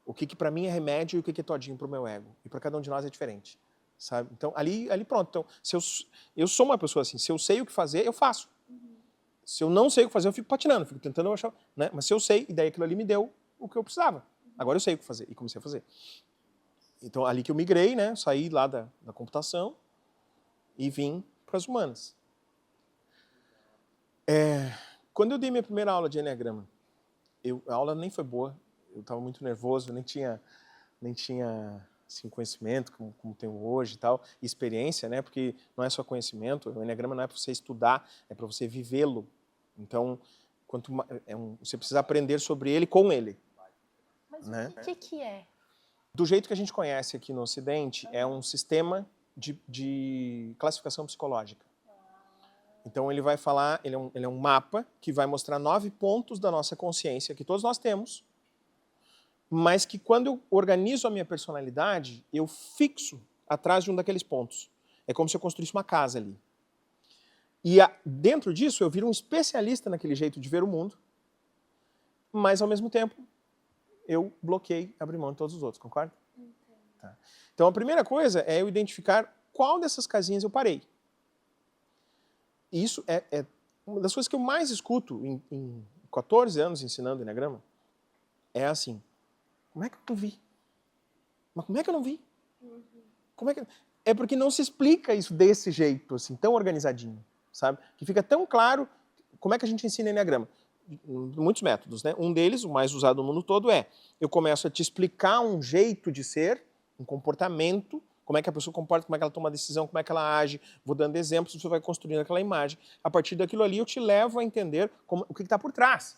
O que para mim é remédio e o que é todinho para o meu ego. E para cada um de nós é diferente. Sabe? Então, ali pronto. Então, se eu sou uma pessoa assim, se eu sei o que fazer, eu faço. Se eu não sei o que fazer, eu fico patinando, fico tentando achar, né? Mas se eu sei, e daí aquilo ali me deu o que eu precisava. Agora eu sei o que fazer, e comecei a fazer. Então, ali que eu migrei, né? Saí lá da computação e vim para as humanas. Quando eu dei minha primeira aula de enneagrama, a aula nem foi boa, eu estava muito nervoso, nem tinha assim, conhecimento como tenho hoje e tal, e experiência, né? Porque não é só conhecimento, o enneagrama não é para você estudar, é para você vivê-lo. Então, você precisa aprender sobre ele com ele. Mas né? o que é? Do jeito que a gente conhece aqui no Ocidente, é um sistema de classificação psicológica. Então ele vai falar, ele é um mapa que vai mostrar 9 pontos da nossa consciência, que todos nós temos, mas que quando eu organizo a minha personalidade, eu fixo atrás de um daqueles pontos. É como se eu construísse uma casa ali. E dentro disso eu viro um especialista naquele jeito de ver o mundo, mas ao mesmo tempo eu bloqueei, abri mão de todos os outros, concorda? Tá. Então a primeira coisa é eu identificar qual dessas casinhas eu parei. Isso é uma das coisas que eu mais escuto em 14 anos ensinando enneagrama. É assim, como é que eu não vi? Mas como é que eu não vi? Como é que... É porque não se explica isso desse jeito, assim, tão organizadinho, sabe? Que fica tão claro como é que a gente ensina enneagrama. Muitos métodos, né? Um deles, o mais usado no mundo todo, eu começo a te explicar um jeito de ser, um comportamento, como é que a pessoa comporta, como é que ela toma decisão, como é que ela age, vou dando exemplos, você vai construindo aquela imagem. A partir daquilo ali eu te levo a entender o que está por trás.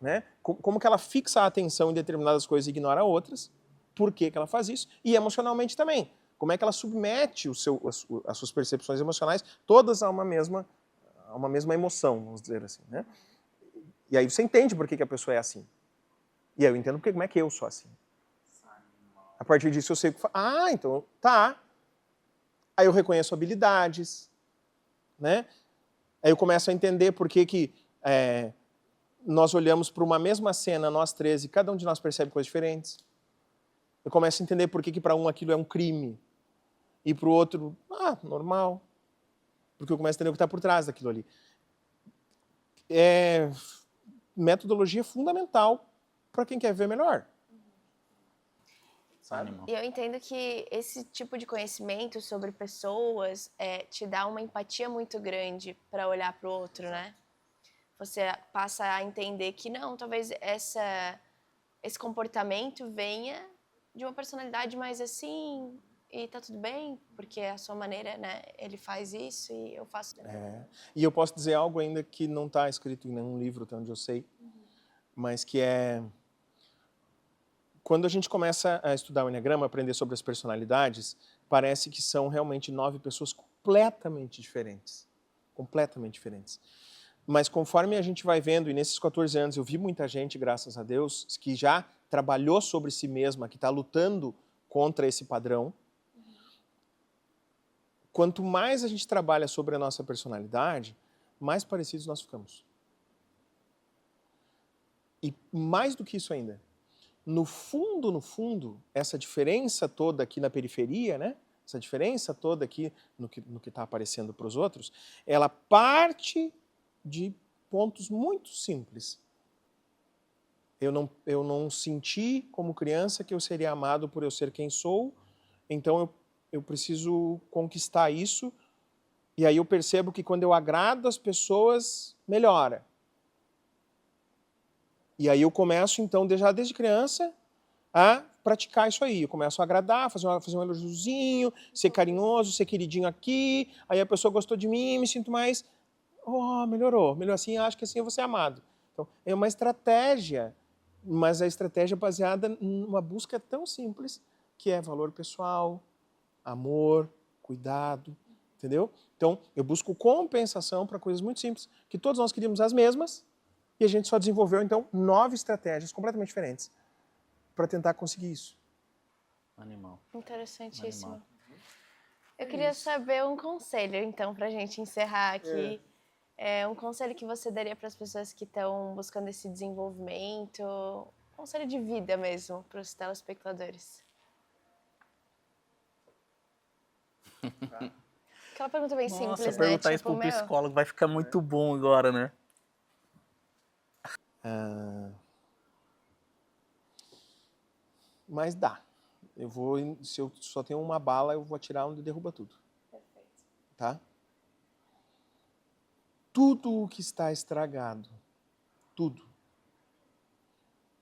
Né? Como que ela fixa a atenção em determinadas coisas e ignora outras, por que ela faz isso, e emocionalmente também. Como é que ela submete as suas percepções emocionais todas a uma mesma emoção, vamos dizer assim. Né? E aí você entende por que a pessoa é assim. E aí eu entendo como é que eu sou assim. A partir disso eu sei o que fazer. Então tá. Aí eu reconheço habilidades. Né? Aí eu começo a entender por que nós olhamos para uma mesma cena, nós três, e cada um de nós percebe coisas diferentes. Eu começo a entender por que para um aquilo é um crime. E para o outro, normal. Porque eu começo a entender o que está por trás daquilo ali. Metodologia fundamental para quem quer ver melhor. E eu entendo que esse tipo de conhecimento sobre pessoas te dá uma empatia muito grande para olhar para o outro, né? Você passa a entender que não, talvez esse comportamento venha de uma personalidade mais assim, e tá tudo bem, porque é a sua maneira, né? Ele faz isso e eu faço. E eu posso dizer algo ainda que não está escrito em nenhum livro, até onde eu sei, mas que quando a gente começa a estudar o enneagrama, aprender sobre as personalidades, parece que são realmente 9 pessoas completamente diferentes. Completamente diferentes. Mas conforme a gente vai vendo, e nesses 14 anos eu vi muita gente, graças a Deus, que já trabalhou sobre si mesma, que está lutando contra esse padrão. quanto mais a gente trabalha sobre a nossa personalidade, mais parecidos nós ficamos. E mais do que isso ainda, no fundo, essa diferença toda aqui na periferia, né? Essa diferença toda aqui no que está aparecendo para os outros, ela parte de pontos muito simples. Eu não senti como criança que eu seria amado por eu ser quem sou, então eu preciso conquistar isso, e aí eu percebo que quando eu agrado as pessoas, melhora. E aí eu começo, então, já desde criança, a praticar isso aí. Eu começo a agradar, fazer um elogiozinho, ser carinhoso, ser queridinho aqui, aí a pessoa gostou de mim, me sinto mais, melhorou assim, acho que assim eu vou ser amado. Então, é uma estratégia, mas a estratégia baseada numa busca tão simples, que é valor pessoal, amor, cuidado, entendeu? Então, eu busco compensação para coisas muito simples, que todos nós queríamos as mesmas, e a gente só desenvolveu, então, 9 estratégias completamente diferentes para tentar conseguir isso. Animal. Interessantíssimo. Animal. Eu queria saber um conselho, então, para a gente encerrar aqui. Um conselho que você daria para as pessoas que estão buscando esse desenvolvimento, um conselho de vida mesmo, para os telespectadores. Aquela pergunta bem simples, né? Perguntar isso pro psicólogo vai ficar muito bom agora, né? Mas dá. Se eu só tenho uma bala, eu vou atirar onde derruba tudo. Perfeito. Tá? Tudo o que está estragado, tudo,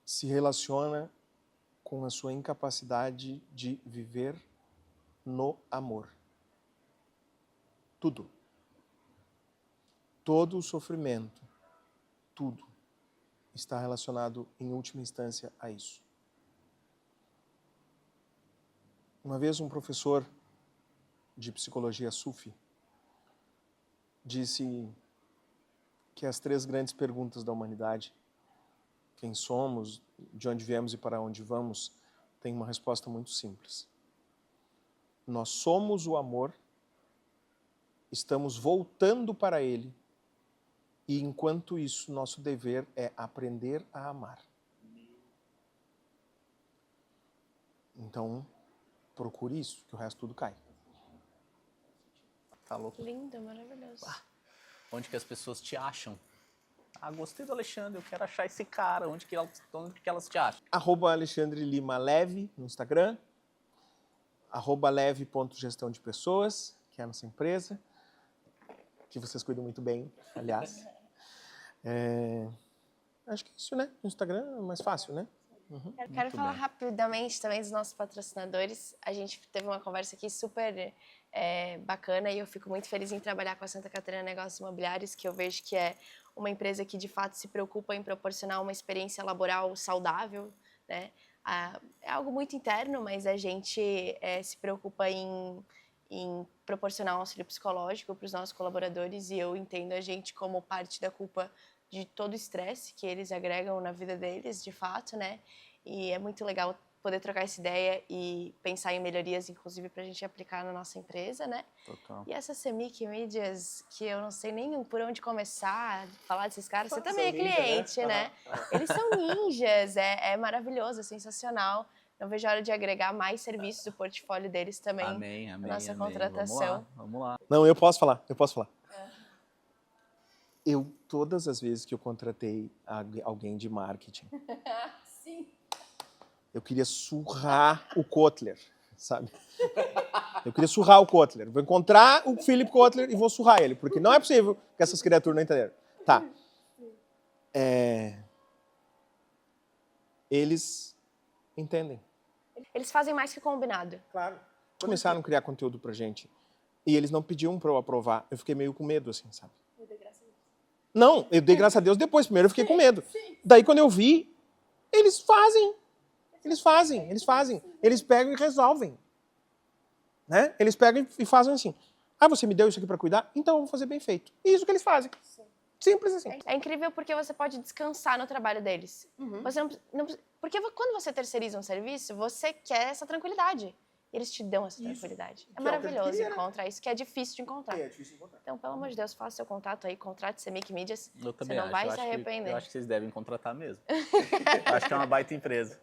se relaciona com a sua incapacidade de viver no amor. Tudo. Todo o sofrimento, tudo, está relacionado, em última instância, a isso. Uma vez um professor de psicologia sufi disse que as 3 grandes perguntas da humanidade, quem somos, de onde viemos e para onde vamos, tem uma resposta muito simples. Nós somos o amor, estamos voltando para ele, e enquanto isso, nosso dever é aprender a amar. Então, procure isso, que o resto tudo cai. Tá louco? Lindo, maravilhoso. Onde que as pessoas te acham? Gostei do Alexandre, eu quero achar esse cara. Onde que elas te acham? @Alexandre Lima Leve no Instagram, @leve.gestão de pessoas, que é a nossa empresa, que vocês cuidam muito bem, aliás. Acho que é isso, né? No Instagram é mais fácil, né? Eu quero falar rapidamente também dos nossos patrocinadores. A gente teve uma conversa aqui super bacana e eu fico muito feliz em trabalhar com a Santa Catarina Negócios Imobiliários, que eu vejo que é uma empresa que de fato se preocupa em proporcionar uma experiência laboral saudável, né? É algo muito interno, mas a gente se preocupa em proporcionar um auxílio psicológico para os nossos colaboradores, e eu entendo a gente como parte da culpa de todo o estresse que eles agregam na vida deles, de fato, né? E é muito legal poder trocar essa ideia e pensar em melhorias, inclusive, para a gente aplicar na nossa empresa, né? Total. E essas Semic Mídias, que eu não sei nem por onde começar a falar desses caras, você também é cliente, né? Eles são ninjas, é maravilhoso, é sensacional. Não vejo a hora de agregar mais serviços do portfólio deles também. Amém, na nossa amém. contratação. Vamos lá. Não, eu posso falar. Eu, todas as vezes que eu contratei alguém de marketing, Sim. eu queria surrar o Kotler, sabe? Eu queria surrar o Kotler. Vou encontrar o Philip Kotler e vou surrar ele, porque não é possível que essas criaturas não entenderam. Tá. Eles entendem. Eles fazem mais que combinado. Claro. Começaram a criar conteúdo pra gente e eles não pediam pra eu aprovar. Eu fiquei meio com medo, assim, sabe? Eu dei graças a Deus. Não, eu dei graças a Deus depois. Primeiro eu fiquei com medo. Daí quando eu vi, eles fazem. Eles pegam e resolvem. Né? Eles pegam e fazem assim. Você me deu isso aqui pra cuidar? Então eu vou fazer bem feito. E isso que eles fazem. Simples assim. É incrível porque você pode descansar no trabalho deles. Você não, porque quando você terceiriza um serviço, você quer essa tranquilidade. E eles te dão essa Isso. tranquilidade. É Que é o que maravilhoso ele queria, né? encontrar isso, que é difícil de encontrar. É difícil encontrar. Então, pelo amor de Deus, faça seu contato aí, contrate Semic Mídias. Eu Você também não acho. vai eu se acho arrepender. eu acho que vocês devem contratar mesmo. Eu acho que é uma baita empresa.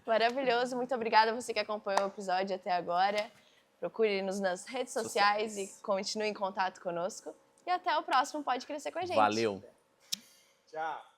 Maravilhoso. Muito obrigada a você que acompanhou o episódio até agora. Procure-nos nas redes sociais e continue em contato conosco. E até o próximo Pode Crescer com a gente. Valeu. Tchau.